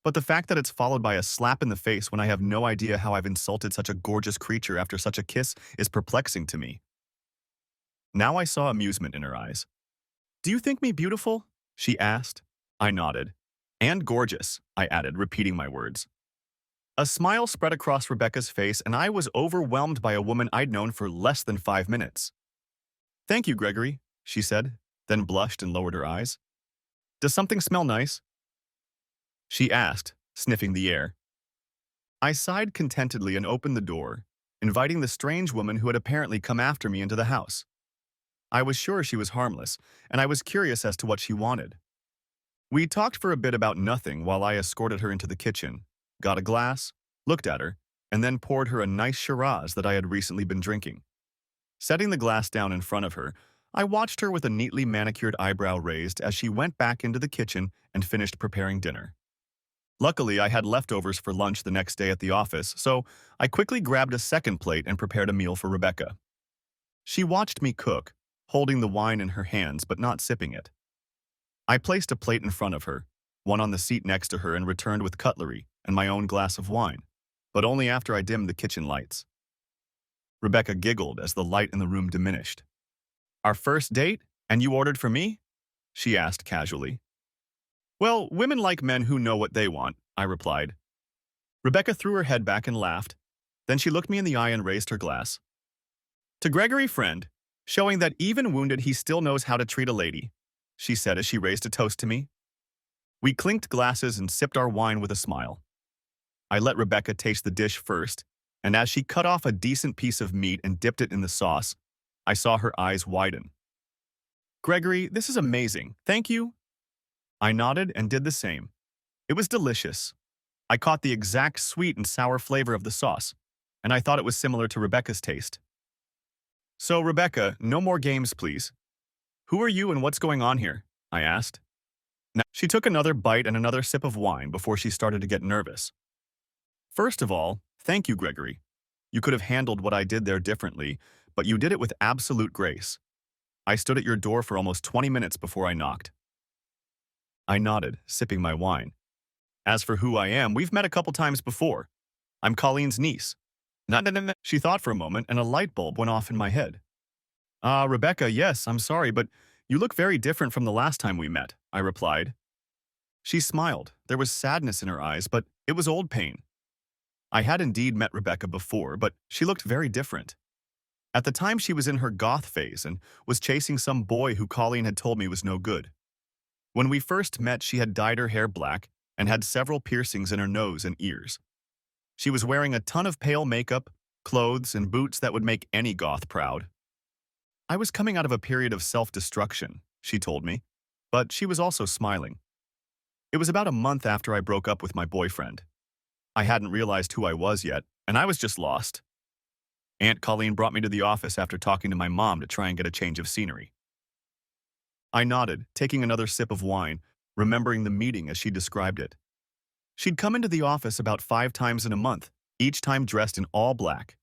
but the fact that it's followed by a slap in the face when I have no idea how I've insulted such a gorgeous creature after such a kiss is perplexing to me. Now I saw amusement in her eyes. Do you think me beautiful? She asked. I nodded. And gorgeous, I added, repeating my words. A smile spread across Rebecca's face, and I was overwhelmed by a woman I'd known for less than 5 minutes. Thank you, Gregory, she said, then blushed and lowered her eyes. Does something smell nice? She asked, sniffing the air. I sighed contentedly and opened the door, inviting the strange woman who had apparently come after me into the house. I was sure she was harmless, and I was curious as to what she wanted. We talked for a bit about nothing while I escorted her into the kitchen, got a glass, looked at her, and then poured her a nice Shiraz that I had recently been drinking. Setting the glass down in front of her, I watched her with a neatly manicured eyebrow raised as she went back into the kitchen and finished preparing dinner. Luckily, I had leftovers for lunch the next day at the office, so I quickly grabbed a second plate and prepared a meal for Rebecca. She watched me cook, holding the wine in her hands but not sipping it. I placed a plate in front of her, one on the seat next to her, and returned with cutlery and my own glass of wine, but only after I dimmed the kitchen lights. Rebecca giggled as the light in the room diminished. Our first date, and you ordered for me? She asked casually. Well, women like men who know what they want, I replied. Rebecca threw her head back and laughed. Then she looked me in the eye and raised her glass. To Gregory, friend, showing that even wounded he still knows how to treat a lady, she said as she raised a toast to me. We clinked glasses and sipped our wine with a smile. I let Rebecca taste the dish first, and as she cut off a decent piece of meat and dipped it in the sauce, I saw her eyes widen. Gregory, this is amazing. Thank you. I nodded and did the same. It was delicious. I caught the exact sweet and sour flavor of the sauce, and I thought it was similar to Rebecca's taste. So, Rebecca, no more games, please. Who are you and what's going on here? I asked. Now, she took another bite and another sip of wine before she started to get nervous. First of all, thank you, Gregory. You could have handled what I did there differently, but you did it with absolute grace. I stood at your door for almost 20 minutes before I knocked. I nodded, sipping my wine. As for who I am, we've met a couple times before. I'm Colleen's niece. She thought for a moment, and a light bulb went off in my head. Rebecca, yes, I'm sorry, but you look very different from the last time we met, I replied. She smiled. There was sadness in her eyes, but it was old pain. I had indeed met Rebecca before, but she looked very different. At the time, she was in her goth phase and was chasing some boy who Colleen had told me was no good. When we first met, she had dyed her hair black and had several piercings in her nose and ears. She was wearing a ton of pale makeup, clothes, and boots that would make any goth proud. I was coming out of a period of self-destruction, she told me, but she was also smiling. It was about a month after I broke up with my boyfriend. I hadn't realized who I was yet, and I was just lost. Aunt Colleen brought me to the office after talking to my mom to try and get a change of scenery. I nodded, taking another sip of wine, remembering the meeting as she described it. She'd come into the office about 5 times in a month, each time dressed in all black.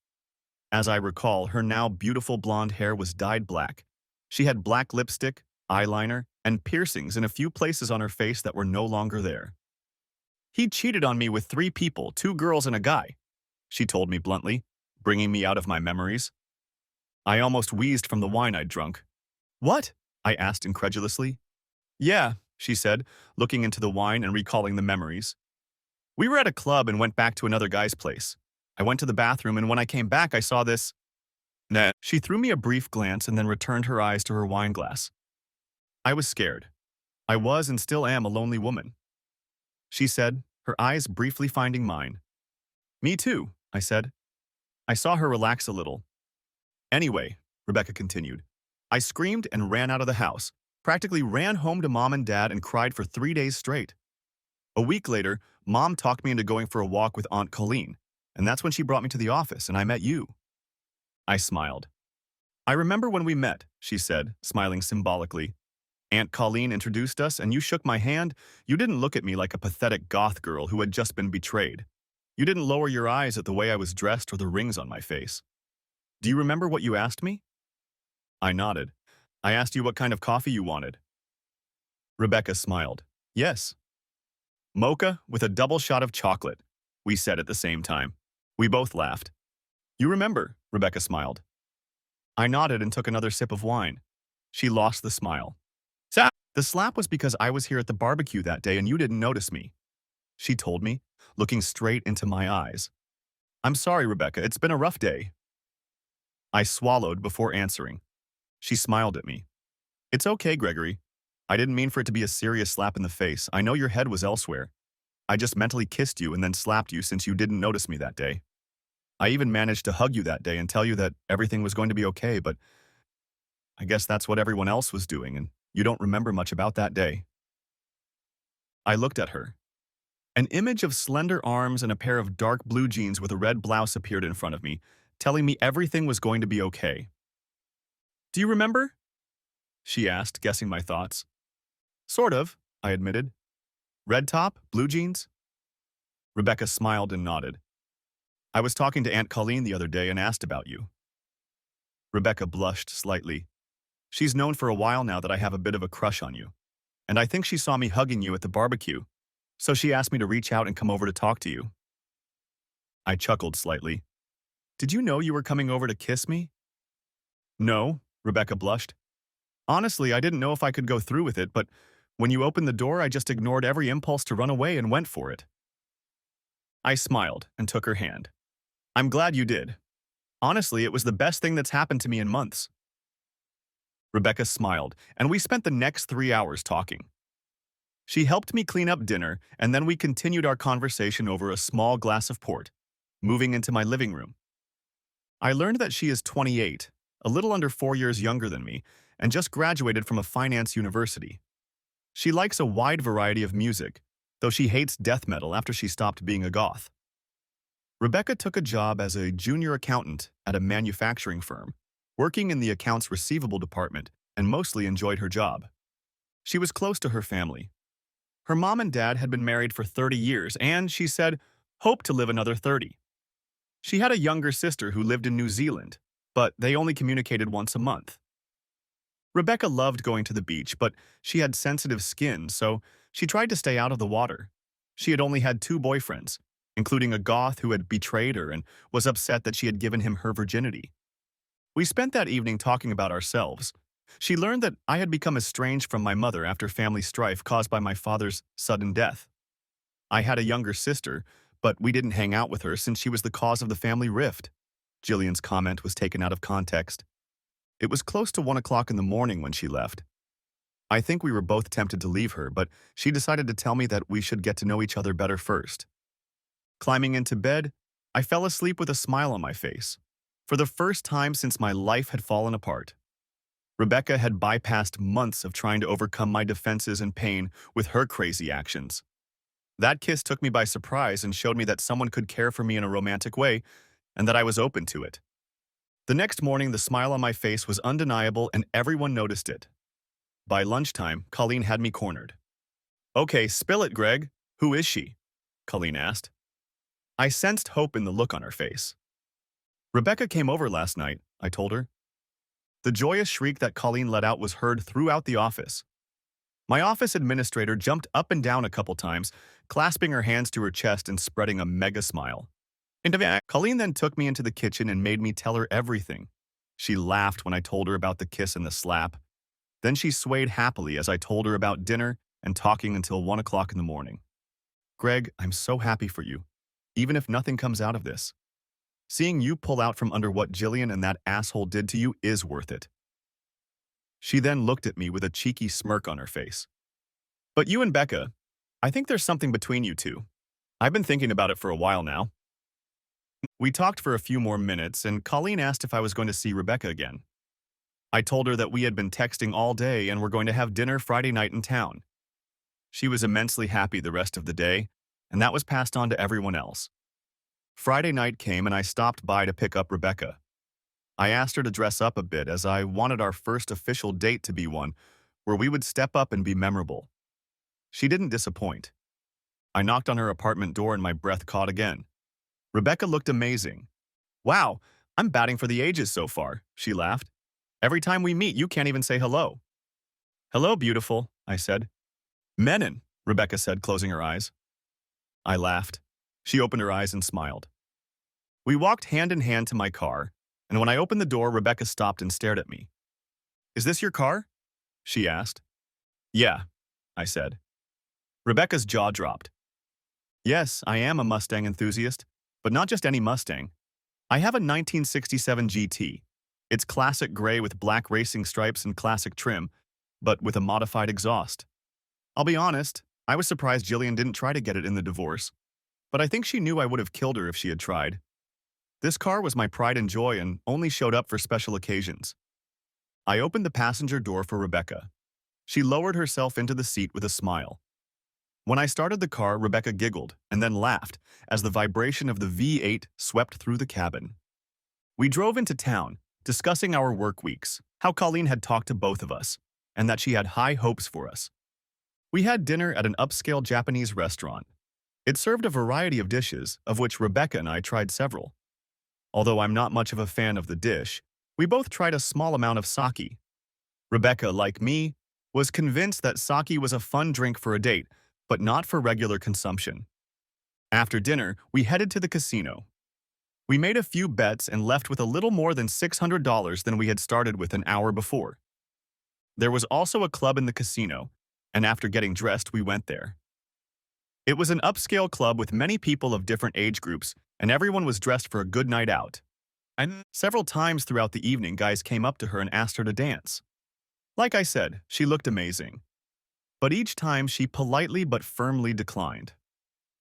As I recall, her now beautiful blonde hair was dyed black. She had black lipstick, eyeliner, and piercings in a few places on her face that were no longer there. He cheated on me with 3 people, 2 girls and a guy, she told me bluntly, bringing me out of my memories. I almost wheezed from the wine I'd drunk. What? I asked incredulously. Yeah, she said, looking into the wine and recalling the memories. We were at a club and went back to another guy's place. I went to the bathroom, and when I came back, I saw this. Nah. She threw me a brief glance and then returned her eyes to her wine glass. I was scared. I was and still am a lonely woman. She said, her eyes briefly finding mine. Me too, I said. I saw her relax a little. Anyway, Rebecca continued, I screamed and ran out of the house, practically ran home to Mom and Dad and cried for 3 days straight. A week later, Mom talked me into going for a walk with Aunt Colleen, and that's when she brought me to the office and I met you. I smiled. I remember when we met, she said, smiling symbolically. Aunt Colleen introduced us and you shook my hand. You didn't look at me like a pathetic goth girl who had just been betrayed. You didn't lower your eyes at the way I was dressed or the rings on my face. Do you remember what you asked me? I nodded. I asked you what kind of coffee you wanted. Rebecca smiled. Yes. Mocha with a double shot of chocolate, we said at the same time. We both laughed. You remember, Rebecca smiled. I nodded and took another sip of wine. She lost the smile. The slap was because I was here at the barbecue that day and you didn't notice me, she told me, looking straight into my eyes. I'm sorry, Rebecca, it's been a rough day. I swallowed before answering. She smiled at me. It's okay, Gregory. I didn't mean for it to be a serious slap in the face. I know your head was elsewhere. I just mentally kissed you and then slapped you since you didn't notice me that day. I even managed to hug you that day and tell you that everything was going to be okay, but I guess that's what everyone else was doing, and you don't remember much about that day. I looked at her. An image of slender arms and a pair of dark blue jeans with a red blouse appeared in front of me, telling me everything was going to be okay. Do you remember? She asked, guessing my thoughts. Sort of, I admitted. Red top, blue jeans? Rebecca smiled and nodded. I was talking to Aunt Colleen the other day and asked about you. Rebecca blushed slightly. She's known for a while now that I have a bit of a crush on you, and I think she saw me hugging you at the barbecue, so she asked me to reach out and come over to talk to you. I chuckled slightly. Did you know you were coming over to kiss me? No, Rebecca blushed. Honestly, I didn't know if I could go through with it, but when you opened the door, I just ignored every impulse to run away and went for it. I smiled and took her hand. I'm glad you did. Honestly, it was the best thing that's happened to me in months. Rebecca smiled, and we spent the next 3 hours talking. She helped me clean up dinner, and then we continued our conversation over a small glass of port, moving into my living room. I learned that she is 28, a little under 4 years younger than me, and just graduated from a finance university. She likes a wide variety of music, though she hates death metal after she stopped being a goth. Rebecca took a job as a junior accountant at a manufacturing firm, working in the accounts receivable department, and mostly enjoyed her job. She was close to her family. Her mom and dad had been married for 30 years and, she said, hoped to live another 30. She had a younger sister who lived in New Zealand, but they only communicated once a month. Rebecca loved going to the beach, but she had sensitive skin, so she tried to stay out of the water. She had only had 2 boyfriends, including a goth who had betrayed her and was upset that she had given him her virginity. We spent that evening talking about ourselves. She learned that I had become estranged from my mother after family strife caused by my father's sudden death. I had a younger sister, but we didn't hang out with her since she was the cause of the family rift. Jillian's comment was taken out of context. It was close to 1 o'clock in the morning when she left. I think we were both tempted to leave her, but she decided to tell me that we should get to know each other better first. Climbing into bed, I fell asleep with a smile on my face. For the first time since my life had fallen apart. Rebecca had bypassed months of trying to overcome my defenses and pain with her crazy actions. That kiss took me by surprise and showed me that someone could care for me in a romantic way and that I was open to it. The next morning, the smile on my face was undeniable and everyone noticed it. By lunchtime, Colleen had me cornered. Okay, spill it, Greg. Who is she? Colleen asked. I sensed hope in the look on her face. Rebecca came over last night, I told her. The joyous shriek that Colleen let out was heard throughout the office. My office administrator jumped up and down a couple times, clasping her hands to her chest and spreading a mega smile. Colleen then took me into the kitchen and made me tell her everything. She laughed when I told her about the kiss and the slap. Then she swayed happily as I told her about dinner and talking until 1 o'clock in the morning. Greg, I'm so happy for you, even if nothing comes out of this. Seeing you pull out from under what Jillian and that asshole did to you is worth it. She then looked at me with a cheeky smirk on her face. But you and Becca, I think there's something between you two. I've been thinking about it for a while now. We talked for a few more minutes, and Colleen asked if I was going to see Rebecca again. I told her that we had been texting all day and were going to have dinner Friday night in town. She was immensely happy the rest of the day, and that was passed on to everyone else. Friday night came and I stopped by to pick up Rebecca. I asked her to dress up a bit as I wanted our first official date to be one where we would step up and be memorable. She didn't disappoint. I knocked on her apartment door and my breath caught again. Rebecca looked amazing. Wow, I'm batting for the ages so far, she laughed. Every time we meet, you can't even say hello. Hello, beautiful, I said. Menon, Rebecca said, closing her eyes. I laughed. She opened her eyes and smiled. We walked hand in hand to my car, and when I opened the door, Rebecca stopped and stared at me. Is this your car? She asked. Yeah, I said. Rebecca's jaw dropped. Yes, I am a Mustang enthusiast, but not just any Mustang. I have a 1967 GT. It's classic gray with black racing stripes and classic trim, but with a modified exhaust. I'll be honest, I was surprised Jillian didn't try to get it in the divorce, but I think she knew I would have killed her if she had tried. This car was my pride and joy and only showed up for special occasions. I opened the passenger door for Rebecca. She lowered herself into the seat with a smile. When I started the car, Rebecca giggled and then laughed as the vibration of the V8 swept through the cabin. We drove into town, discussing our work weeks, how Colleen had talked to both of us, and that she had high hopes for us. We had dinner at an upscale Japanese restaurant. It served a variety of dishes, of which Rebecca and I tried several. Although I'm not much of a fan of the dish, we both tried a small amount of sake. Rebecca, like me, was convinced that sake was a fun drink for a date, but not for regular consumption. After dinner, we headed to the casino. We made a few bets and left with a little more than $600 than we had started with an hour before. There was also a club in the casino, and after getting dressed, we went there. It was an upscale club with many people of different age groups, and everyone was dressed for a good night out. And several times throughout the evening, guys came up to her and asked her to dance. Like I said, she looked amazing. But each time, she politely but firmly declined.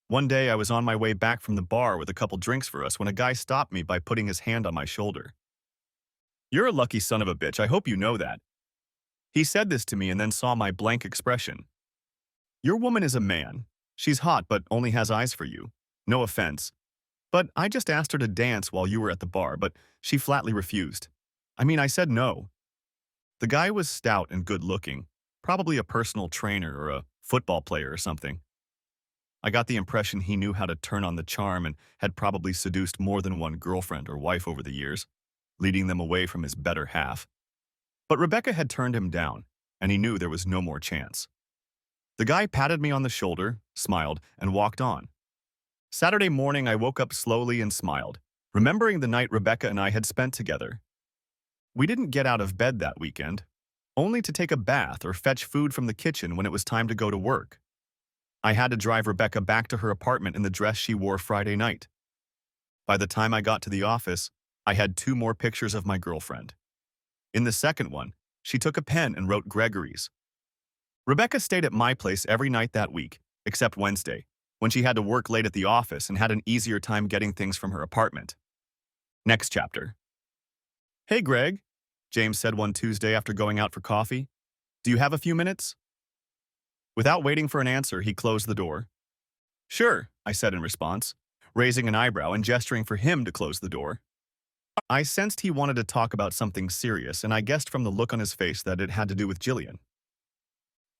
One day, I was on my way back from the bar with a couple drinks for us when a guy stopped me by putting his hand on my shoulder. You're a lucky son of a bitch, I hope you know that. He said this to me and then saw my blank expression. Your woman is a man. She's hot but only has eyes for you. No offense. But I just asked her to dance while you were at the bar, but she flatly refused. I said no. The guy was stout and good-looking, probably a personal trainer or a football player or something. I got the impression he knew how to turn on the charm and had probably seduced more than one girlfriend or wife over the years, leading them away from his better half. But Rebecca had turned him down, and he knew there was no more chance. The guy patted me on the shoulder, smiled, and walked on. Saturday morning, I woke up slowly and smiled, remembering the night Rebecca and I had spent together. We didn't get out of bed that weekend, only to take a bath or fetch food from the kitchen when it was time to go to work. I had to drive Rebecca back to her apartment in the dress she wore Friday night. By the time I got to the office, I had 2 more pictures of my girlfriend. In the second one, she took a pen and wrote Gregory's. Rebecca stayed at my place every night that week, except Wednesday, when she had to work late at the office and had an easier time getting things from her apartment. Next chapter. Hey, Greg, James said one Tuesday after going out for coffee. Do you have a few minutes? Without waiting for an answer, he closed the door. Sure, I said in response, raising an eyebrow and gesturing for him to close the door. I sensed he wanted to talk about something serious, and I guessed from the look on his face that it had to do with Jillian.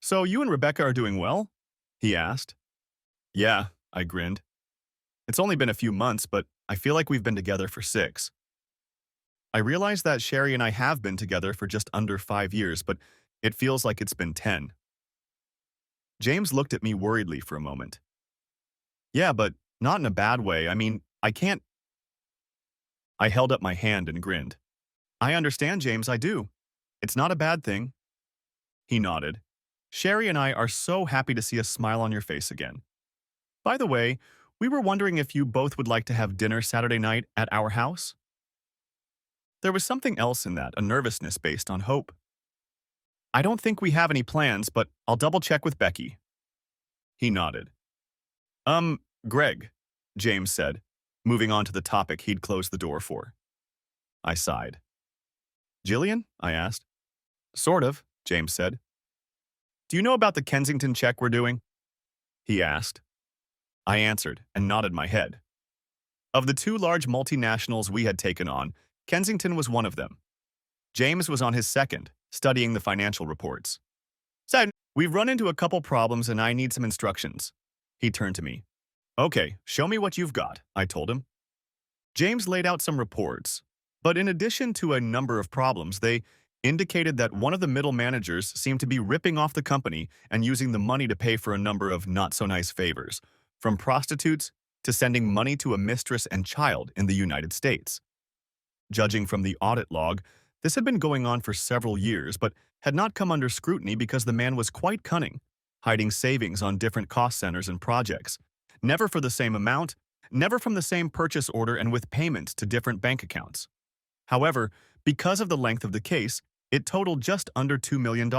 So you and Rebecca are doing well? He asked. Yeah, I grinned. It's only been a few months, but I feel like we've been together for 6. I realized that Sherry and I have been together for just under 5 years, but it feels like it's been 10. James looked at me worriedly for a moment. Yeah, but not in a bad way. I can't. I held up my hand and grinned. I understand, James, I do. It's not a bad thing. He nodded. Sherry and I are so happy to see a smile on your face again. By the way, we were wondering if you both would like to have dinner Saturday night at our house? There was something else in that, a nervousness based on hope. I don't think we have any plans, but I'll double-check with Becky. He nodded. Greg, James said, moving on to the topic he'd closed the door for. I sighed. Jillian? I asked. Sort of, James said. Do you know about the Kensington check we're doing? He asked. I answered and nodded my head. Of the 2 large multinationals we had taken on, Kensington was one of them. James was on his second, studying the financial reports. Said, we've run into a couple problems and I need some instructions. He turned to me. Okay, show me what you've got, I told him. James laid out some reports, but in addition to a number of problems, they indicated that one of the middle managers seemed to be ripping off the company and using the money to pay for a number of not-so-nice favors, from prostitutes to sending money to a mistress and child in the United States. Judging from the audit log, this had been going on for several years, but had not come under scrutiny because the man was quite cunning, hiding savings on different cost centers and projects, never for the same amount, never from the same purchase order and with payments to different bank accounts. However, because of the length of the case, it totaled just under $2 million.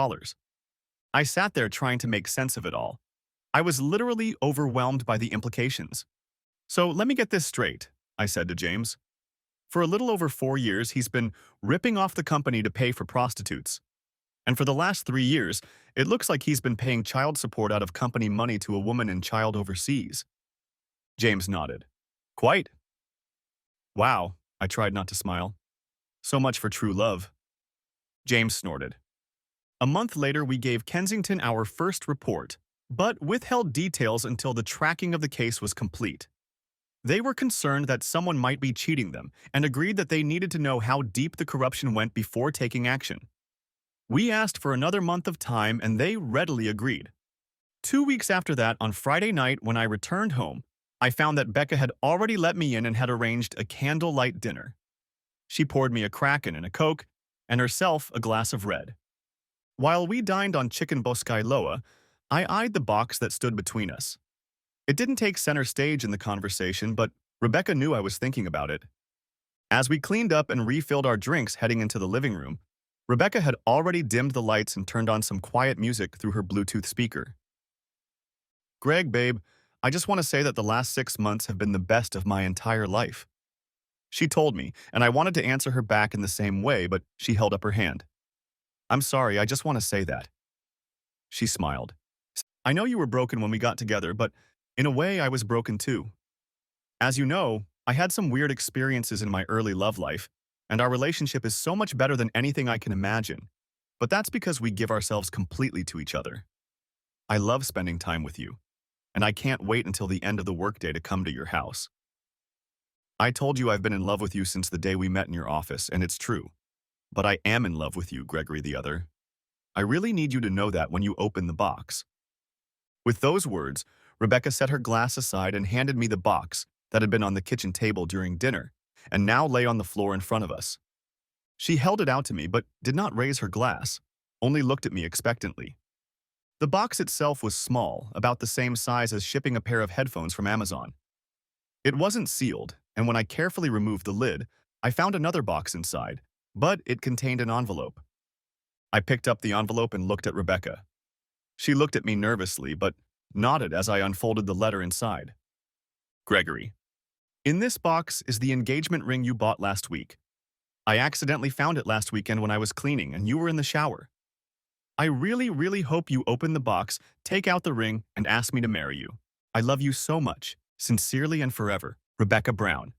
I sat there trying to make sense of it all. I was literally overwhelmed by the implications. So let me get this straight, I said to James. For a little over 4 years, he's been ripping off the company to pay for prostitutes. And for the last 3 years, it looks like he's been paying child support out of company money to a woman and child overseas. James nodded. Quite. Wow, I tried not to smile. So much for true love. James snorted. A month later, we gave Kensington our first report, but withheld details until the tracking of the case was complete. They were concerned that someone might be cheating them and agreed that they needed to know how deep the corruption went before taking action. We asked for another month of time and they readily agreed. 2 weeks after that, on Friday night when I returned home, I found that Becca had already let me in and had arranged a candlelight dinner. She poured me a Kraken and a Coke, and herself a glass of red. While we dined on chicken boscailoa, I eyed the box that stood between us. It didn't take center stage in the conversation, but Rebecca knew I was thinking about it. As we cleaned up and refilled our drinks heading into the living room, Rebecca had already dimmed the lights and turned on some quiet music through her Bluetooth speaker. Greg, babe, I just want to say that the last 6 months have been the best of my entire life. She told me, and I wanted to answer her back in the same way, but she held up her hand. I'm sorry, I just want to say that. She smiled. I know you were broken when we got together, but in a way I was broken too. As you know, I had some weird experiences in my early love life, and our relationship is so much better than anything I can imagine. But that's because we give ourselves completely to each other. I love spending time with you, and I can't wait until the end of the workday to come to your house. I told you I've been in love with you since the day we met in your office, and it's true. But I am in love with you, Gregory the other. I really need you to know that when you open the box. With those words, Rebecca set her glass aside and handed me the box that had been on the kitchen table during dinner, and now lay on the floor in front of us. She held it out to me, but did not raise her glass, only looked at me expectantly. The box itself was small, about the same size as shipping a pair of headphones from Amazon. It wasn't sealed, and when I carefully removed the lid, I found another box inside, but it contained an envelope. I picked up the envelope and looked at Rebecca. She looked at me nervously, but nodded as I unfolded the letter inside. Gregory, in this box is the engagement ring you bought last week. I accidentally found it last weekend when I was cleaning and you were in the shower. I really hope you open the box, take out the ring, and ask me to marry you. I love you so much. Sincerely and forever, Rebecca Brown.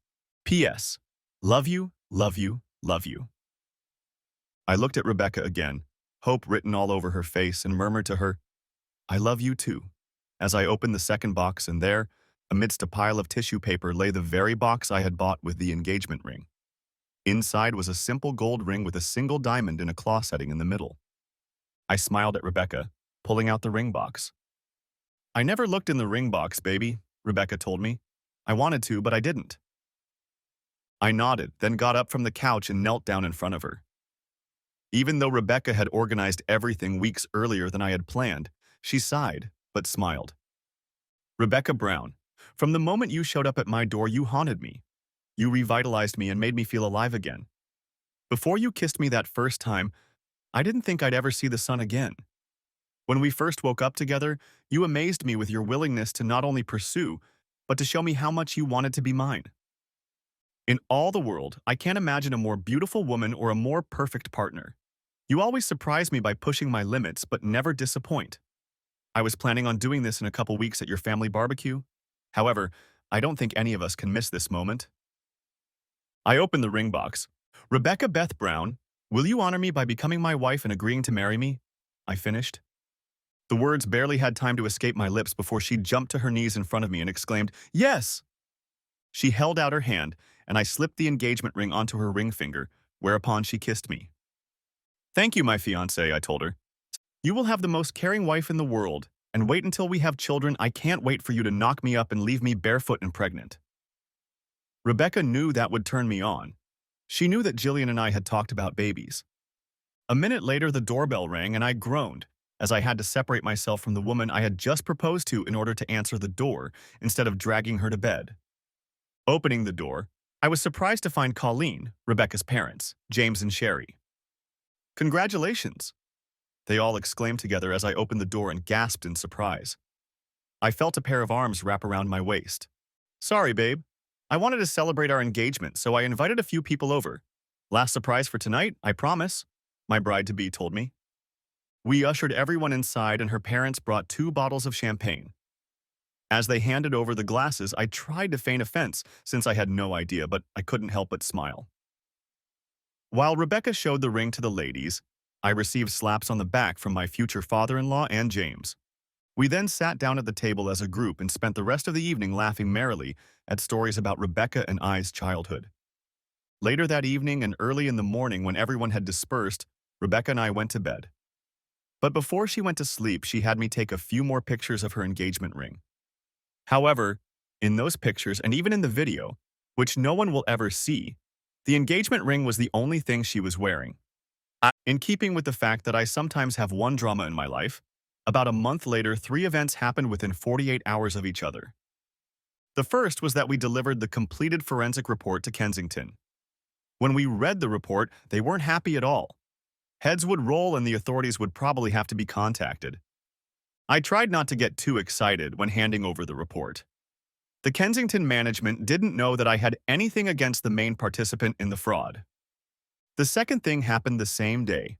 P.S. Love you, love you, love you. I looked at Rebecca again, hope written all over her face, and murmured to her, I love you too, as I opened the second box, and there, amidst a pile of tissue paper, lay the very box I had bought with the engagement ring. Inside was a simple gold ring with a single diamond in a claw setting in the middle. I smiled at Rebecca, pulling out the ring box. I never looked in the ring box, baby, Rebecca told me. I wanted to, but I didn't. I nodded, then got up from the couch and knelt down in front of her. Even though Rebecca had organized everything weeks earlier than I had planned, she sighed, but smiled. Rebecca Brown, from the moment you showed up at my door, you haunted me. You revitalized me and made me feel alive again. Before you kissed me that first time, I didn't think I'd ever see the sun again. When we first woke up together, you amazed me with your willingness to not only pursue, but to show me how much you wanted to be mine. In all the world, I can't imagine a more beautiful woman or a more perfect partner. You always surprise me by pushing my limits, but never disappoint. I was planning on doing this in a couple weeks at your family barbecue. However, I don't think any of us can miss this moment. I opened the ring box. Rebecca Beth Brown, will you honor me by becoming my wife and agreeing to marry me? I finished. The words barely had time to escape my lips before she jumped to her knees in front of me and exclaimed, "Yes!" She held out her hand, and I slipped the engagement ring onto her ring finger, whereupon she kissed me. "Thank you, my fiancé," I told her. "You will have the most caring wife in the world, and wait until we have children. I can't wait for you to knock me up and leave me barefoot and pregnant." Rebecca knew that would turn me on. She knew that Jillian and I had talked about babies. A minute later, the doorbell rang, and I groaned, as I had to separate myself from the woman I had just proposed to in order to answer the door, instead of dragging her to bed. Opening the door, I was surprised to find Colleen, Rebecca's parents, James and Sherry. "Congratulations!" they all exclaimed together as I opened the door and gasped in surprise. I felt a pair of arms wrap around my waist. "Sorry, babe. I wanted to celebrate our engagement, so I invited a few people over. Last surprise for tonight, I promise," my bride-to-be told me. We ushered everyone inside, and her parents brought 2 bottles of champagne. As they handed over the glasses, I tried to feign offense since I had no idea, but I couldn't help but smile. While Rebecca showed the ring to the ladies, I received slaps on the back from my future father-in-law and James. We then sat down at the table as a group and spent the rest of the evening laughing merrily at stories about Rebecca and I's childhood. Later that evening and early in the morning, when everyone had dispersed, Rebecca and I went to bed. But before she went to sleep, she had me take a few more pictures of her engagement ring. However, in those pictures and even in the video, which no one will ever see, the engagement ring was the only thing she was wearing. In keeping with the fact that I sometimes have one drama in my life, about a month later, 3 events happened within 48 hours of each other. The first was that we delivered the completed forensic report to Kensington. When we read the report, they weren't happy at all. Heads would roll and the authorities would probably have to be contacted. I tried not to get too excited when handing over the report. The Kensington management didn't know that I had anything against the main participant in the fraud. The second thing happened the same day.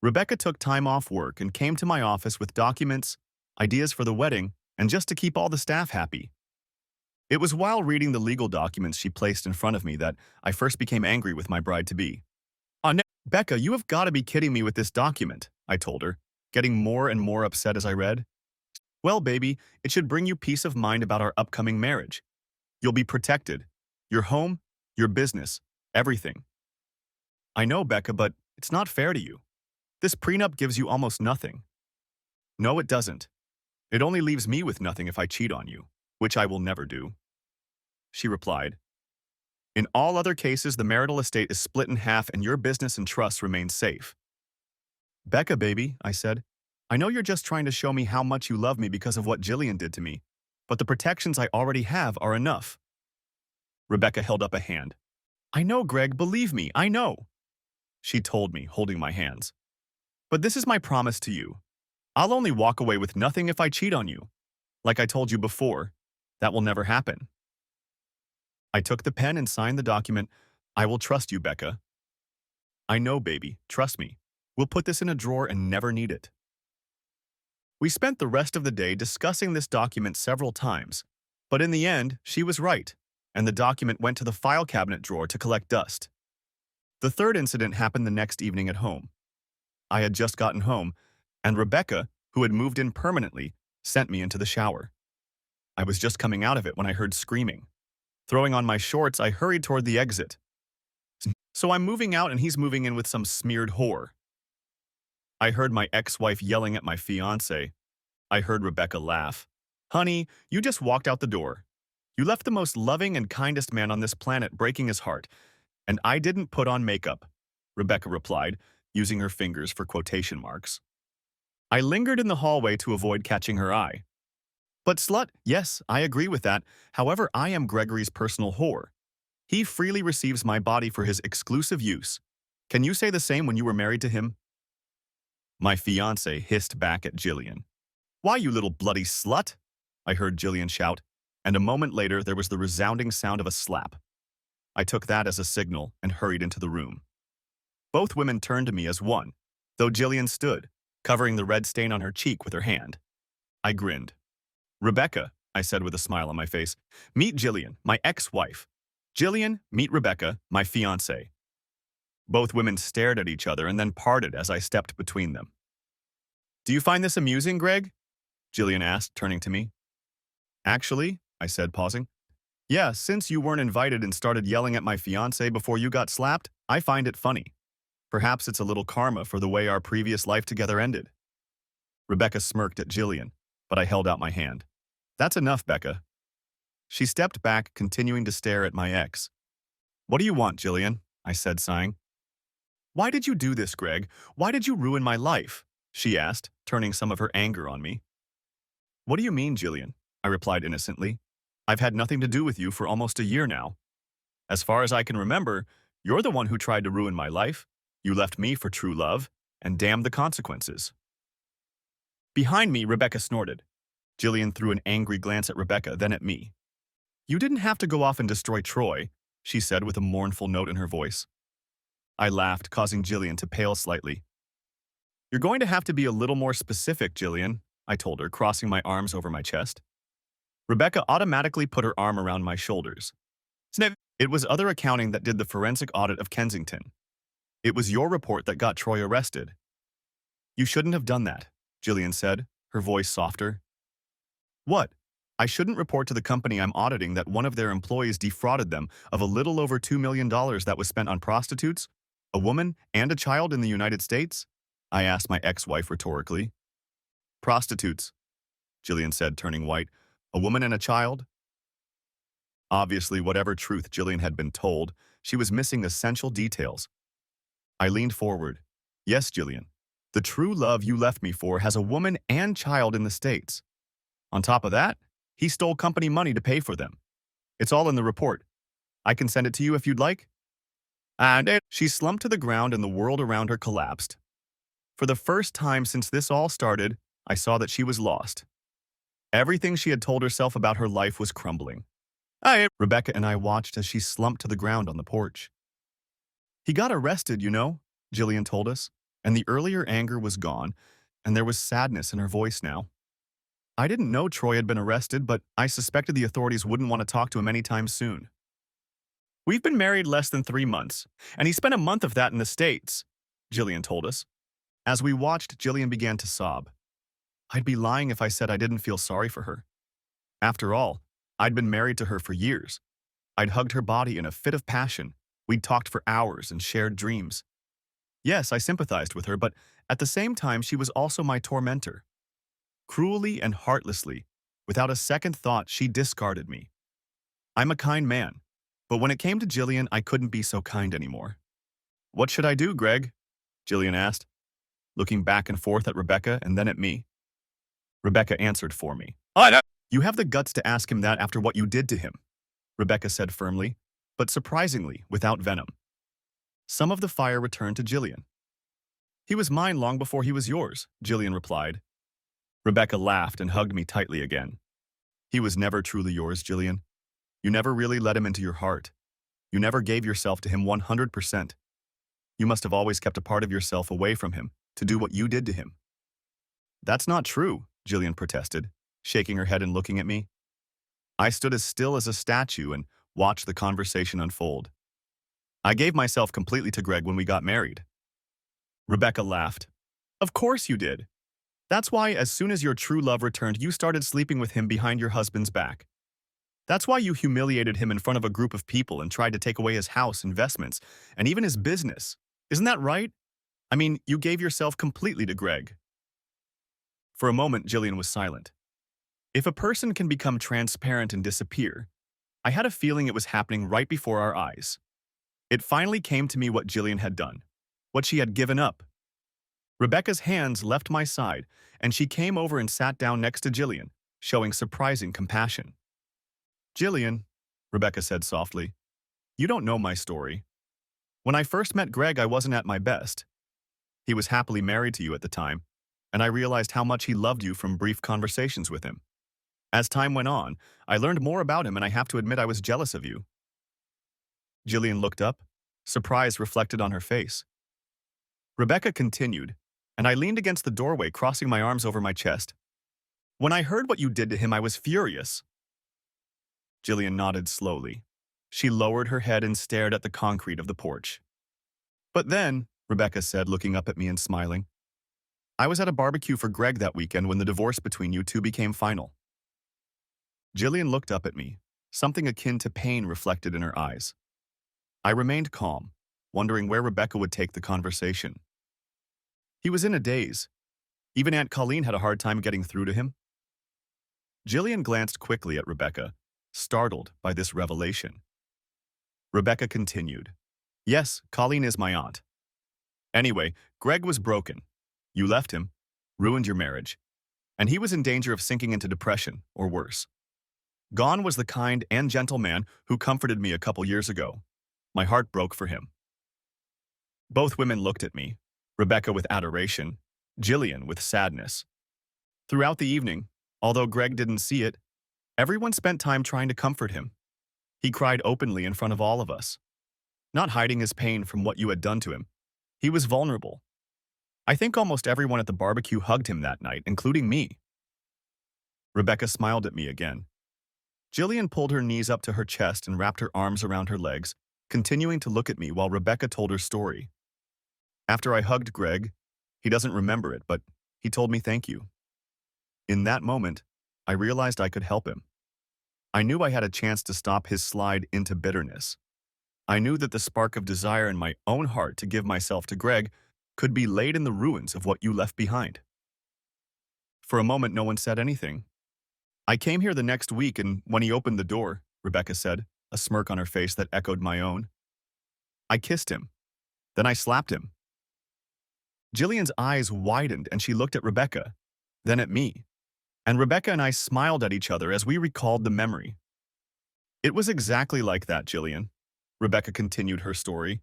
Rebecca took time off work and came to my office with documents, ideas for the wedding, and just to keep all the staff happy. It was while reading the legal documents she placed in front of me that I first became angry with my bride-to-be. "Oh, no, Becca, you have got to be kidding me with this document," I told her, getting more and more upset as I read. "Well, baby, it should bring you peace of mind about our upcoming marriage. You'll be protected. Your home, your business, everything." "I know, Becca, but it's not fair to you. This prenup gives you almost nothing." "No, it doesn't. It only leaves me with nothing if I cheat on you, which I will never do," she replied. "In all other cases, the marital estate is split in half and your business and trust remain safe." "Becca, baby," I said, "I know you're just trying to show me how much you love me because of what Jillian did to me, but the protections I already have are enough." Rebecca held up a hand. "I know, Greg, believe me, I know," she told me, holding my hands. "But this is my promise to you. I'll only walk away with nothing if I cheat on you. Like I told you before, that will never happen." I took the pen and signed the document. "I will trust you, Becca." "I know, baby. Trust me. We'll put this in a drawer and never need it." We spent the rest of the day discussing this document several times, but in the end, she was right, and the document went to the file cabinet drawer to collect dust. The third incident happened the next evening at home. I had just gotten home, and Rebecca, who had moved in permanently, sent me into the shower. I was just coming out of it when I heard screaming. Throwing on my shorts, I hurried toward the exit. "So I'm moving out and he's moving in with some smeared whore." I heard my ex-wife yelling at my fiancé. I heard Rebecca laugh. "Honey, you just walked out the door. You left the most loving and kindest man on this planet breaking his heart, and I didn't put on makeup," Rebecca replied, using her fingers for quotation marks. I lingered in the hallway to avoid catching her eye. "But slut, yes, I agree with that. However, I am Gregory's personal whore. He freely receives my body for his exclusive use. Can you say the same when you were married to him?" My fiancé hissed back at Jillian. "Why, you little bloody slut?" I heard Jillian shout, and a moment later there was the resounding sound of a slap. I took that as a signal and hurried into the room. Both women turned to me as one, though Jillian stood, covering the red stain on her cheek with her hand. I grinned. "Rebecca," I said with a smile on my face, "meet Jillian, my ex-wife. Jillian, meet Rebecca, my fiancée." Both women stared at each other and then parted as I stepped between them. Do you find this amusing, Greg? Jillian asked, turning to me. Actually, I said, pausing. Yeah, since you weren't invited and started yelling at my fiancé before you got slapped, I find it funny. Perhaps it's a little karma for the way our previous life together ended. Rebecca smirked at Jillian, but I held out my hand. That's enough, Becca. She stepped back, continuing to stare at my ex. What do you want, Jillian? I said, sighing. Why did you do this, Greg? Why did you ruin my life? She asked, turning some of her anger on me. What do you mean, Jillian? I replied innocently. I've had nothing to do with you for almost a year now. As far as I can remember, you're the one who tried to ruin my life. You left me for true love, and damn the consequences. Behind me, Rebecca snorted. Jillian threw an angry glance at Rebecca, then at me. You didn't have to go off and destroy Troy, she said with a mournful note in her voice. I laughed, causing Jillian to pale slightly. You're going to have to be a little more specific, Jillian, I told her, crossing my arms over my chest. Rebecca automatically put her arm around my shoulders. Snip! It was other accounting that did the forensic audit of Kensington. It was your report that got Troy arrested. You shouldn't have done that, Jillian said, her voice softer. What? I shouldn't report to the company I'm auditing that one of their employees defrauded them of a little over $2 million that was spent on prostitutes, a woman, and a child in the United States? I asked my ex-wife rhetorically. Prostitutes, Jillian said, turning white. A woman and a child? Obviously, whatever truth Jillian had been told, she was missing essential details. I leaned forward. Yes, Jillian. The true love you left me for has a woman and child in the States. On top of that, he stole company money to pay for them. It's all in the report. I can send it to you if you'd like. She slumped to the ground and the world around her collapsed. For the first time since this all started, I saw that she was lost. Everything she had told herself about her life was crumbling. Rebecca and I watched as she slumped to the ground on the porch. He got arrested, you know, Jillian told us, and the earlier anger was gone, and there was sadness in her voice now. I didn't know Troy had been arrested, but I suspected the authorities wouldn't want to talk to him anytime soon. We've been married less than 3 months, and he spent a month of that in the States, Jillian told us. As we watched, Jillian began to sob. I'd be lying if I said I didn't feel sorry for her. After all, I'd been married to her for years. I'd hugged her body in a fit of passion. We'd talked for hours and shared dreams. Yes, I sympathized with her, but at the same time, she was also my tormentor. Cruelly and heartlessly, without a second thought, she discarded me. I'm a kind man, but when it came to Jillian, I couldn't be so kind anymore. What should I do, Greg? Jillian asked, looking back and forth at Rebecca and then at me. Rebecca answered for me. I know. You have the guts to ask him that after what you did to him, Rebecca said firmly, but surprisingly without venom. Some of the fire returned to Jillian. He was mine long before he was yours, Jillian replied. Rebecca laughed and hugged me tightly again. He was never truly yours, Jillian. You never really let him into your heart. You never gave yourself to him 100%. You must have always kept a part of yourself away from him to do what you did to him. That's not true, Jillian protested, shaking her head and looking at me. I stood as still as a statue and watched the conversation unfold. I gave myself completely to Greg when we got married. Rebecca laughed. Of course you did. That's why as soon as your true love returned, you started sleeping with him behind your husband's back. That's why you humiliated him in front of a group of people and tried to take away his house, investments, and even his business. Isn't that right? I mean, you gave yourself completely to Greg. For a moment, Jillian was silent. If a person can become transparent and disappear, I had a feeling it was happening right before our eyes. It finally came to me what Jillian had done, what she had given up. Rebecca's hands left my side, and she came over and sat down next to Jillian, showing surprising compassion. Jillian, Rebecca said softly, you don't know my story. When I first met Greg, I wasn't at my best. He was happily married to you at the time, and I realized how much he loved you from brief conversations with him. As time went on, I learned more about him, and I have to admit I was jealous of you. Jillian looked up, surprise reflected on her face. Rebecca continued, and I leaned against the doorway, crossing my arms over my chest. When I heard what you did to him, I was furious. Jillian nodded slowly. She lowered her head and stared at the concrete of the porch. But then, Rebecca said, looking up at me and smiling, I was at a barbecue for Greg that weekend when the divorce between you two became final. Jillian looked up at me, something akin to pain reflected in her eyes. I remained calm, wondering where Rebecca would take the conversation. He was in a daze. Even Aunt Colleen had a hard time getting through to him. Jillian glanced quickly at Rebecca, startled by this revelation. Rebecca continued. Yes, Colleen is my aunt. Anyway, Greg was broken. You left him, ruined your marriage, and he was in danger of sinking into depression, or worse. Gone was the kind and gentle man who comforted me a couple years ago. My heart broke for him. Both women looked at me, Rebecca with adoration, Jillian with sadness. Throughout the evening, although Greg didn't see it, everyone spent time trying to comfort him. He cried openly in front of all of us, not hiding his pain from what you had done to him. He was vulnerable. I think almost everyone at the barbecue hugged him that night, including me. Rebecca smiled at me again. Jillian pulled her knees up to her chest and wrapped her arms around her legs, continuing to look at me while Rebecca told her story. After I hugged Greg, he doesn't remember it, but he told me thank you. In that moment, I realized I could help him. I knew I had a chance to stop his slide into bitterness. I knew that the spark of desire in my own heart to give myself to Greg could be laid in the ruins of what you left behind. For a moment, no one said anything. I came here the next week, and when he opened the door, Rebecca said, a smirk on her face that echoed my own. I kissed him. Then I slapped him. Jillian's eyes widened and she looked at Rebecca, then at me. And Rebecca and I smiled at each other as we recalled the memory. It was exactly like that, Jillian. Rebecca continued her story.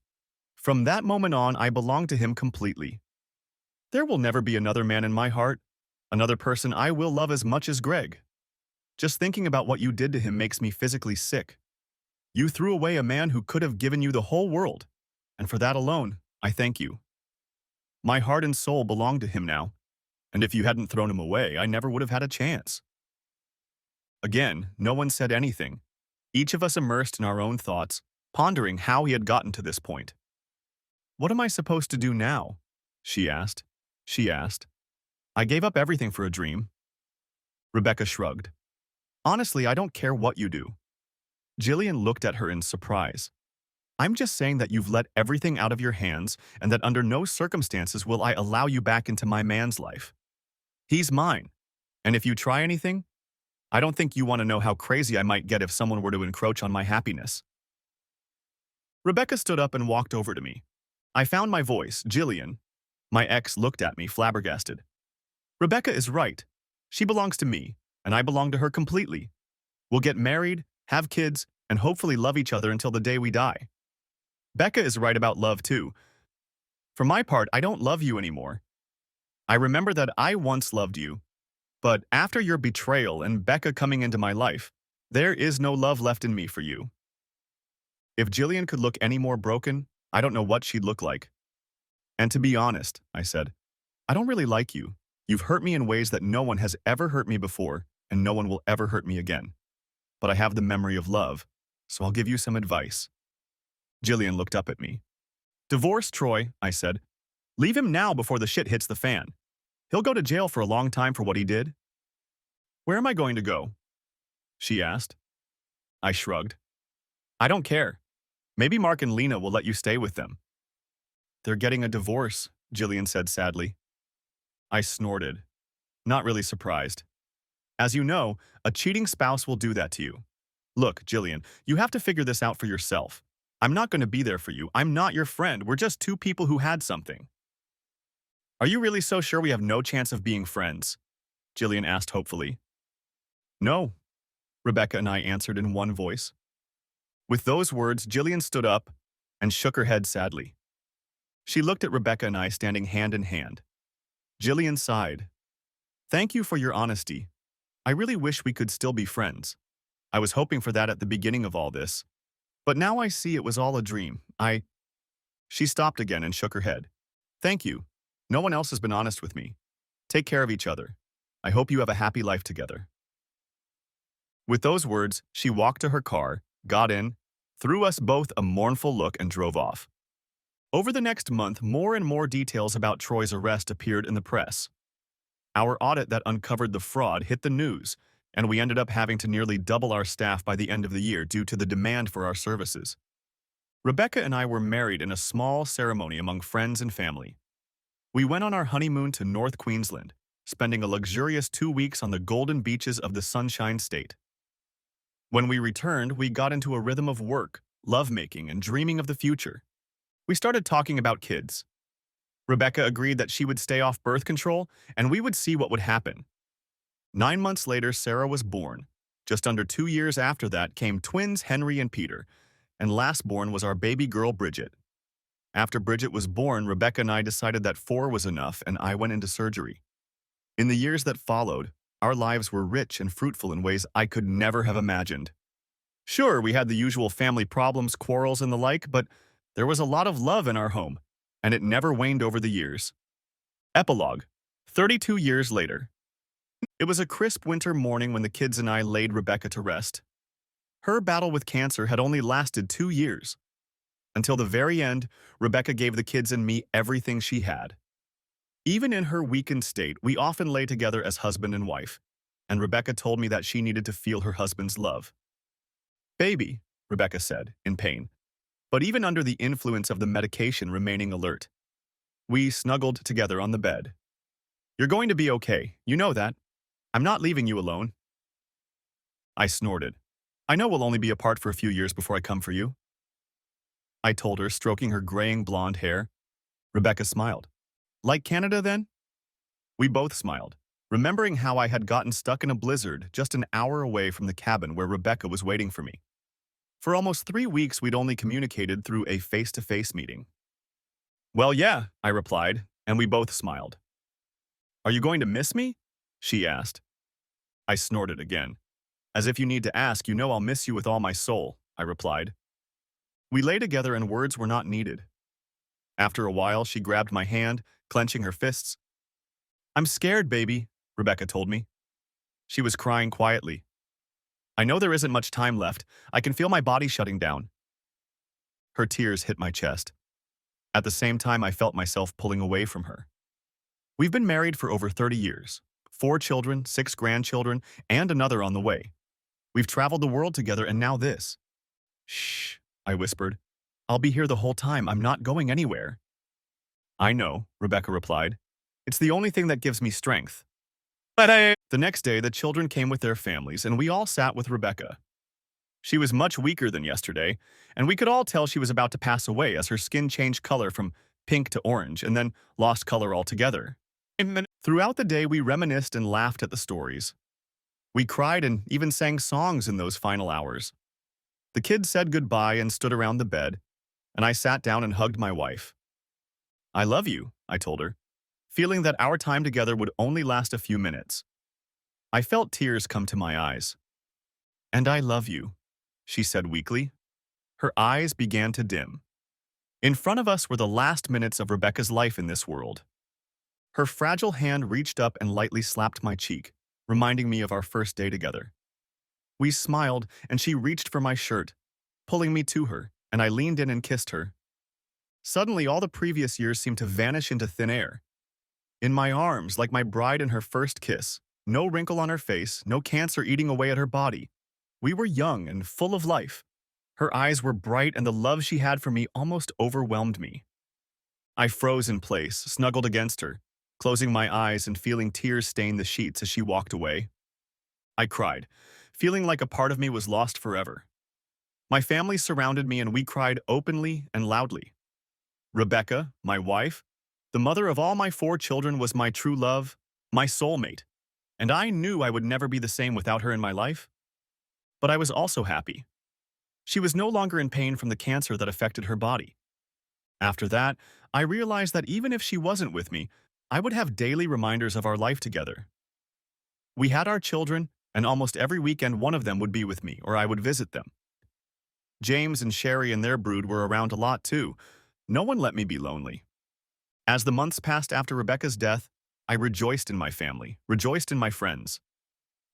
From that moment on, I belonged to him completely. There will never be another man in my heart, another person I will love as much as Greg. Just thinking about what you did to him makes me physically sick. You threw away a man who could have given you the whole world, and for that alone, I thank you. My heart and soul belong to him now, and if you hadn't thrown him away, I never would have had a chance. Again, no one said anything, each of us immersed in our own thoughts, pondering how he had gotten to this point. What am I supposed to do now? She asked. I gave up everything for a dream. Rebecca shrugged. Honestly, I don't care what you do. Jillian looked at her in surprise. I'm just saying that you've let everything out of your hands and that under no circumstances will I allow you back into my man's life. He's mine, and if you try anything, I don't think you want to know how crazy I might get if someone were to encroach on my happiness. Rebecca stood up and walked over to me. I found my voice, Jillian. My ex looked at me, flabbergasted. Rebecca is right. She belongs to me, and I belong to her completely. We'll get married, have kids, and hopefully love each other until the day we die. Becca is right about love too. For my part, I don't love you anymore. I remember that I once loved you, but after your betrayal and Becca coming into my life, there is no love left in me for you. If Jillian could look any more broken, I don't know what she'd look like. And to be honest, I said, I don't really like you. You've hurt me in ways that no one has ever hurt me before, and no one will ever hurt me again. But I have the memory of love, so I'll give you some advice. Jillian looked up at me. Divorce Troy, I said. Leave him now before the shit hits the fan. He'll go to jail for a long time for what he did. Where am I going to go? She asked. I shrugged. I don't care. Maybe Mark and Lena will let you stay with them. They're getting a divorce, Jillian said sadly. I snorted, not really surprised. As you know, a cheating spouse will do that to you. Look, Jillian, you have to figure this out for yourself. I'm not going to be there for you. I'm not your friend. We're just two people who had something. Are you really so sure we have no chance of being friends? Jillian asked hopefully. No, Rebecca and I answered in one voice. With those words, Jillian stood up and shook her head sadly. She looked at Rebecca and I standing hand in hand. Jillian sighed. Thank you for your honesty. I really wish we could still be friends. I was hoping for that at the beginning of all this. But now I see it was all a dream. She stopped again and shook her head. Thank you. No one else has been honest with me. Take care of each other. I hope you have a happy life together. With those words, she walked to her car, got in, threw us both a mournful look and drove off. Over the next month, more and more details about Troy's arrest appeared in the press. Our audit that uncovered the fraud hit the news, and we ended up having to nearly double our staff by the end of the year due to the demand for our services. Rebecca and I were married in a small ceremony among friends and family. We went on our honeymoon to North Queensland, spending a luxurious 2 weeks on the golden beaches of the Sunshine State. When we returned, we got into a rhythm of work, lovemaking, and dreaming of the future. We started talking about kids. Rebecca agreed that she would stay off birth control, and we would see what would happen. 9 months later, Sarah was born. Just under 2 years after that came twins Henry and Peter, and last born was our baby girl Bridget. After Bridget was born, Rebecca and I decided that 4 was enough, and I went into surgery. In the years that followed, our lives were rich and fruitful in ways I could never have imagined. Sure, we had the usual family problems, quarrels, and the like, but there was a lot of love in our home, and it never waned over the years. Epilogue. 32 years later. It was a crisp winter morning when the kids and I laid Rebecca to rest. Her battle with cancer had only lasted 2 years. Until the very end, Rebecca gave the kids and me everything she had. Even in her weakened state, we often lay together as husband and wife, and Rebecca told me that she needed to feel her husband's love. Baby, Rebecca said, in pain, but even under the influence of the medication remaining alert. We snuggled together on the bed. You're going to be okay, you know that. I'm not leaving you alone. I snorted. I know we'll only be apart for a few years before I come for you. I told her, stroking her graying blonde hair. Rebecca smiled. Like Canada, then? We both smiled, remembering how I had gotten stuck in a blizzard just an hour away from the cabin where Rebecca was waiting for me. For almost 3 weeks, we'd only communicated through a face-to-face meeting. Well, yeah, I replied, and we both smiled. Are you going to miss me? She asked. I snorted again. As if you need to ask, you know I'll miss you with all my soul, I replied. We lay together and words were not needed. After a while, she grabbed my hand, clenching her fists. I'm scared, baby, Rebecca told me. She was crying quietly. I know there isn't much time left. I can feel my body shutting down. Her tears hit my chest. At the same time, I felt myself pulling away from her. We've been married for over 30 years. 4 children, 6 grandchildren, and another on the way. We've traveled the world together, and now this. Shh, I whispered. I'll be here the whole time. I'm not going anywhere. I know, Rebecca replied. It's the only thing that gives me strength. The next day, the children came with their families, and we all sat with Rebecca. She was much weaker than yesterday, and we could all tell she was about to pass away as her skin changed color from pink to orange and then lost color altogether. Throughout the day, we reminisced and laughed at the stories. We cried and even sang songs in those final hours. The kids said goodbye and stood around the bed, and I sat down and hugged my wife. I love you, I told her, feeling that our time together would only last a few minutes. I felt tears come to my eyes. And I love you, she said weakly. Her eyes began to dim. In front of us were the last minutes of Rebecca's life in this world. Her fragile hand reached up and lightly slapped my cheek, reminding me of our first day together. We smiled, and she reached for my shirt, pulling me to her, and I leaned in and kissed her. Suddenly, all the previous years seemed to vanish into thin air. In my arms, like my bride in her first kiss, no wrinkle on her face, no cancer eating away at her body. We were young and full of life. Her eyes were bright, and the love she had for me almost overwhelmed me. I froze in place, snuggled against her, closing my eyes and feeling tears stain the sheets as she walked away. I cried, feeling like a part of me was lost forever. My family surrounded me and we cried openly and loudly. Rebecca, my wife, the mother of all my 4 children, was my true love, my soulmate, and I knew I would never be the same without her in my life. But I was also happy. She was no longer in pain from the cancer that affected her body. After that, I realized that even if she wasn't with me, I would have daily reminders of our life together. We had our children, and almost every weekend one of them would be with me or I would visit them. James and Sherry and their brood were around a lot too. No one let me be lonely. As the months passed after Rebecca's death, I rejoiced in my family, rejoiced in my friends.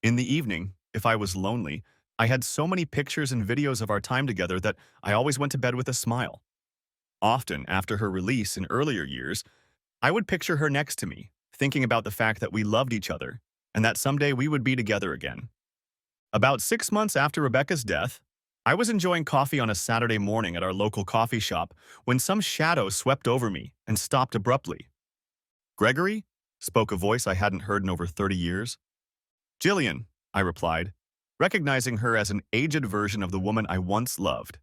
In the evening, if I was lonely, I had so many pictures and videos of our time together that I always went to bed with a smile. Often, after her release in earlier years, I would picture her next to me, thinking about the fact that we loved each other and that someday we would be together again. About 6 months after Rebecca's death, I was enjoying coffee on a Saturday morning at our local coffee shop when some shadow swept over me and stopped abruptly. "Gregory?" spoke a voice I hadn't heard in over 30 years. "Jillian," I replied, recognizing her as an aged version of the woman I once loved.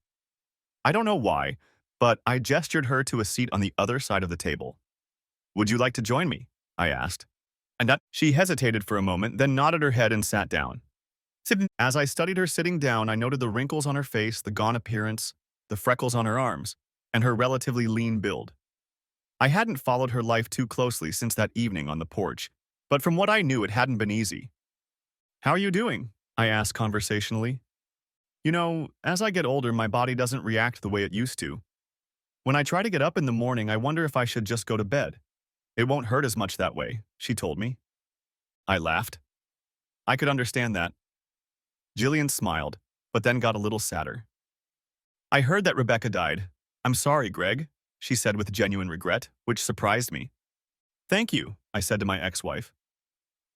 I don't know why, but I gestured her to a seat on the other side of the table. "Would you like to join me?" I asked. She hesitated for a moment, then nodded her head and sat down. As I studied her sitting down, I noted the wrinkles on her face, the gaunt appearance, the freckles on her arms, and her relatively lean build. I hadn't followed her life too closely since that evening on the porch, but from what I knew, it hadn't been easy. "How are you doing?" I asked conversationally. "You know, as I get older, my body doesn't react the way it used to. When I try to get up in the morning, I wonder if I should just go to bed. It won't hurt as much that way," she told me. I laughed. I could understand that. Jillian smiled, but then got a little sadder. "I heard that Rebecca died. I'm sorry, Greg," she said with genuine regret, which surprised me. "Thank you," I said to my ex-wife.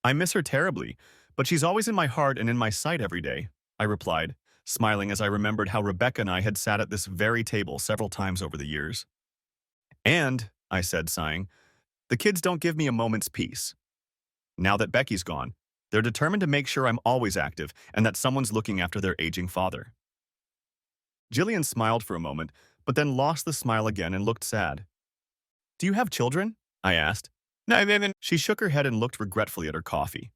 "I miss her terribly, but she's always in my heart and in my sight every day," I replied, smiling as I remembered how Rebecca and I had sat at this very table several times over the years. "And," I said, sighing, "the kids don't give me a moment's peace. Now that Becky's gone, they're determined to make sure I'm always active and that someone's looking after their aging father." Jillian smiled for a moment, but then lost the smile again and looked sad. "Do you have children?" I asked. "No, no." She shook her head and looked regretfully at her coffee.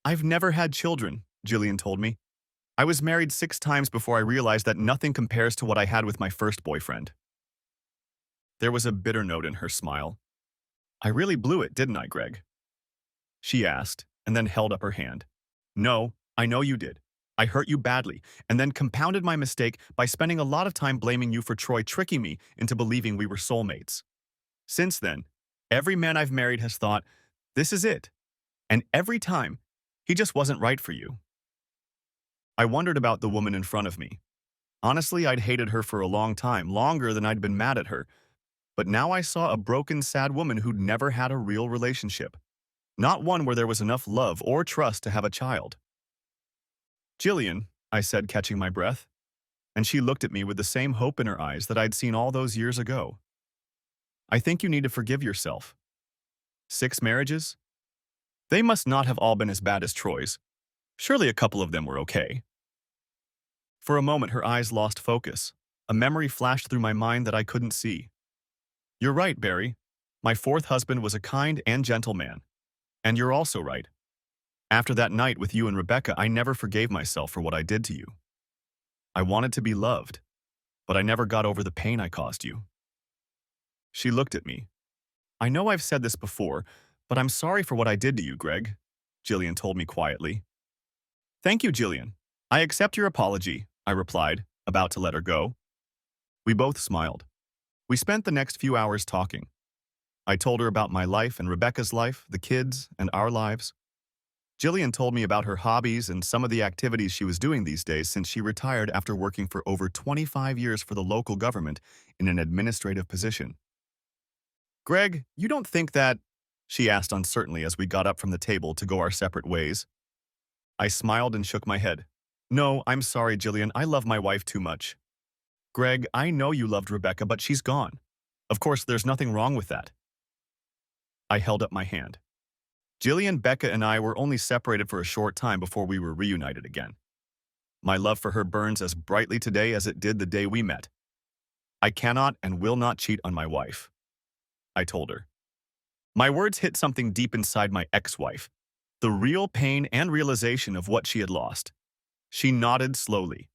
"I've never had children," Jillian told me. "I was married 6 times before I realized that nothing compares to what I had with my first boyfriend." There was a bitter note in her smile. "I really blew it, didn't I, Greg?" she asked, and then held up her hand. "No, I know you did. I hurt you badly, and then compounded my mistake by spending a lot of time blaming you for Troy tricking me into believing we were soulmates. Since then, every man I've married has thought, this is it. And every time, he just wasn't right for you." I wondered about the woman in front of me. Honestly, I'd hated her for a long time, longer than I'd been mad at her. But now I saw a broken, sad woman who'd never had a real relationship. Not one where there was enough love or trust to have a child. "Jillian," I said, catching my breath, and she looked at me with the same hope in her eyes that I'd seen all those years ago. "I think you need to forgive yourself. 6 marriages? They must not have all been as bad as Troy's. Surely a couple of them were okay." For a moment, her eyes lost focus. A memory flashed through my mind that I couldn't see. "You're right, Barry. My fourth husband was a kind and gentle man. And you're also right. After that night with you and Rebecca, I never forgave myself for what I did to you. I wanted to be loved, but I never got over the pain I caused you." She looked at me. "I know I've said this before, but I'm sorry for what I did to you, Greg," Jillian told me quietly. "Thank you, Jillian. I accept your apology," I replied, about to let her go. We both smiled. We spent the next few hours talking. I told her about my life and Rebecca's life, the kids, and our lives. Jillian told me about her hobbies and some of the activities she was doing these days since she retired after working for over 25 years for the local government in an administrative position. "Greg, you don't think that—" she asked uncertainly as we got up from the table to go our separate ways. I smiled and shook my head. "No, I'm sorry, Jillian. I love my wife too much. Greg, I know you loved Rebecca, but she's gone. Of course, there's nothing wrong with that." I held up my hand. Jillian, Becca, and I were only separated for a short time before we were reunited again. My love for her burns as brightly today as it did the day we met. I cannot and will not cheat on my wife, I told her. My words hit something deep inside my ex-wife, the real pain and realization of what she had lost. She nodded slowly.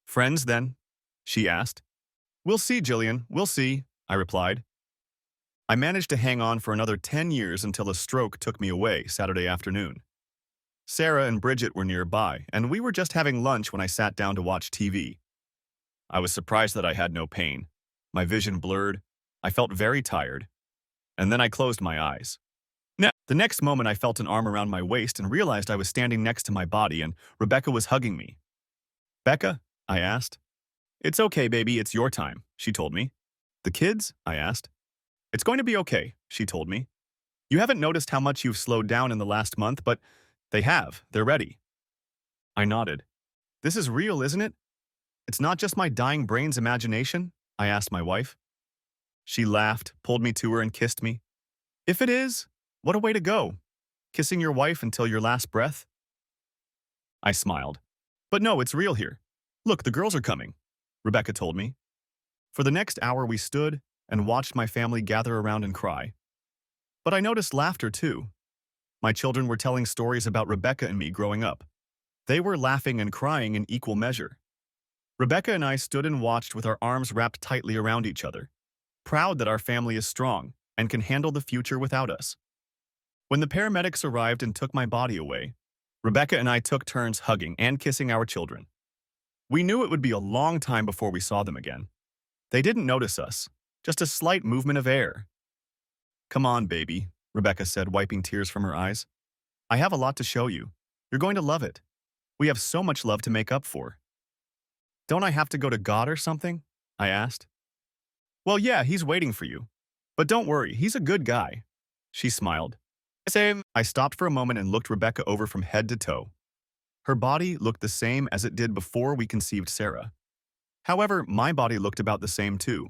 "Friends, then?" she asked. "We'll see, Jillian, we'll see," I replied. I managed to hang on for another 10 years until a stroke took me away Saturday afternoon. Sarah and Bridget were nearby, and we were just having lunch when I sat down to watch TV. I was surprised that I had no pain. My vision blurred. I felt very tired. And then I closed my eyes. The next moment, I felt an arm around my waist and realized I was standing next to my body and Rebecca was hugging me. "Becca?" I asked. "It's okay, baby, it's your time," she told me. The kids? I asked. It's going to be okay, she told me. You haven't noticed how much you've slowed down in the last month, but they have. They're ready. I nodded. This is real, isn't it? It's not just my dying brain's imagination? I asked my wife. She laughed, pulled me to her, and kissed me. If it is, what a way to go. Kissing your wife until your last breath? I smiled. But no, it's real here. Look, the girls are coming, Rebecca told me. For the next hour, we stood and watched my family gather around and cry. But I noticed laughter too. My children were telling stories about Rebecca and me growing up. They were laughing and crying in equal measure. Rebecca and I stood and watched with our arms wrapped tightly around each other, proud that our family is strong and can handle the future without us. When the paramedics arrived and took my body away, Rebecca and I took turns hugging and kissing our children. We knew it would be a long time before we saw them again. They didn't notice us, just a slight movement of air. Come on, baby, Rebecca said, wiping tears from her eyes. I have a lot to show you. You're going to love it. We have so much love to make up for. Don't I have to go to God or something? I asked. Well, yeah, he's waiting for you. But don't worry, he's a good guy. She smiled. Same. I stopped for a moment and looked Rebecca over from head to toe. Her body looked the same as it did before we conceived Sarah. However, my body looked about the same too.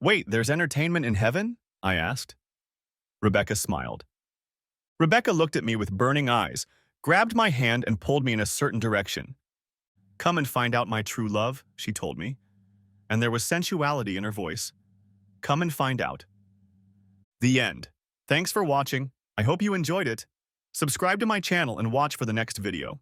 Wait, there's entertainment in heaven? I asked. Rebecca smiled. Rebecca looked at me with burning eyes, grabbed my hand and pulled me in a certain direction. Come and find out my true love, she told me. And there was sensuality in her voice. Come and find out. The end. Thanks for watching. I hope you enjoyed it. Subscribe to my channel and watch for the next video.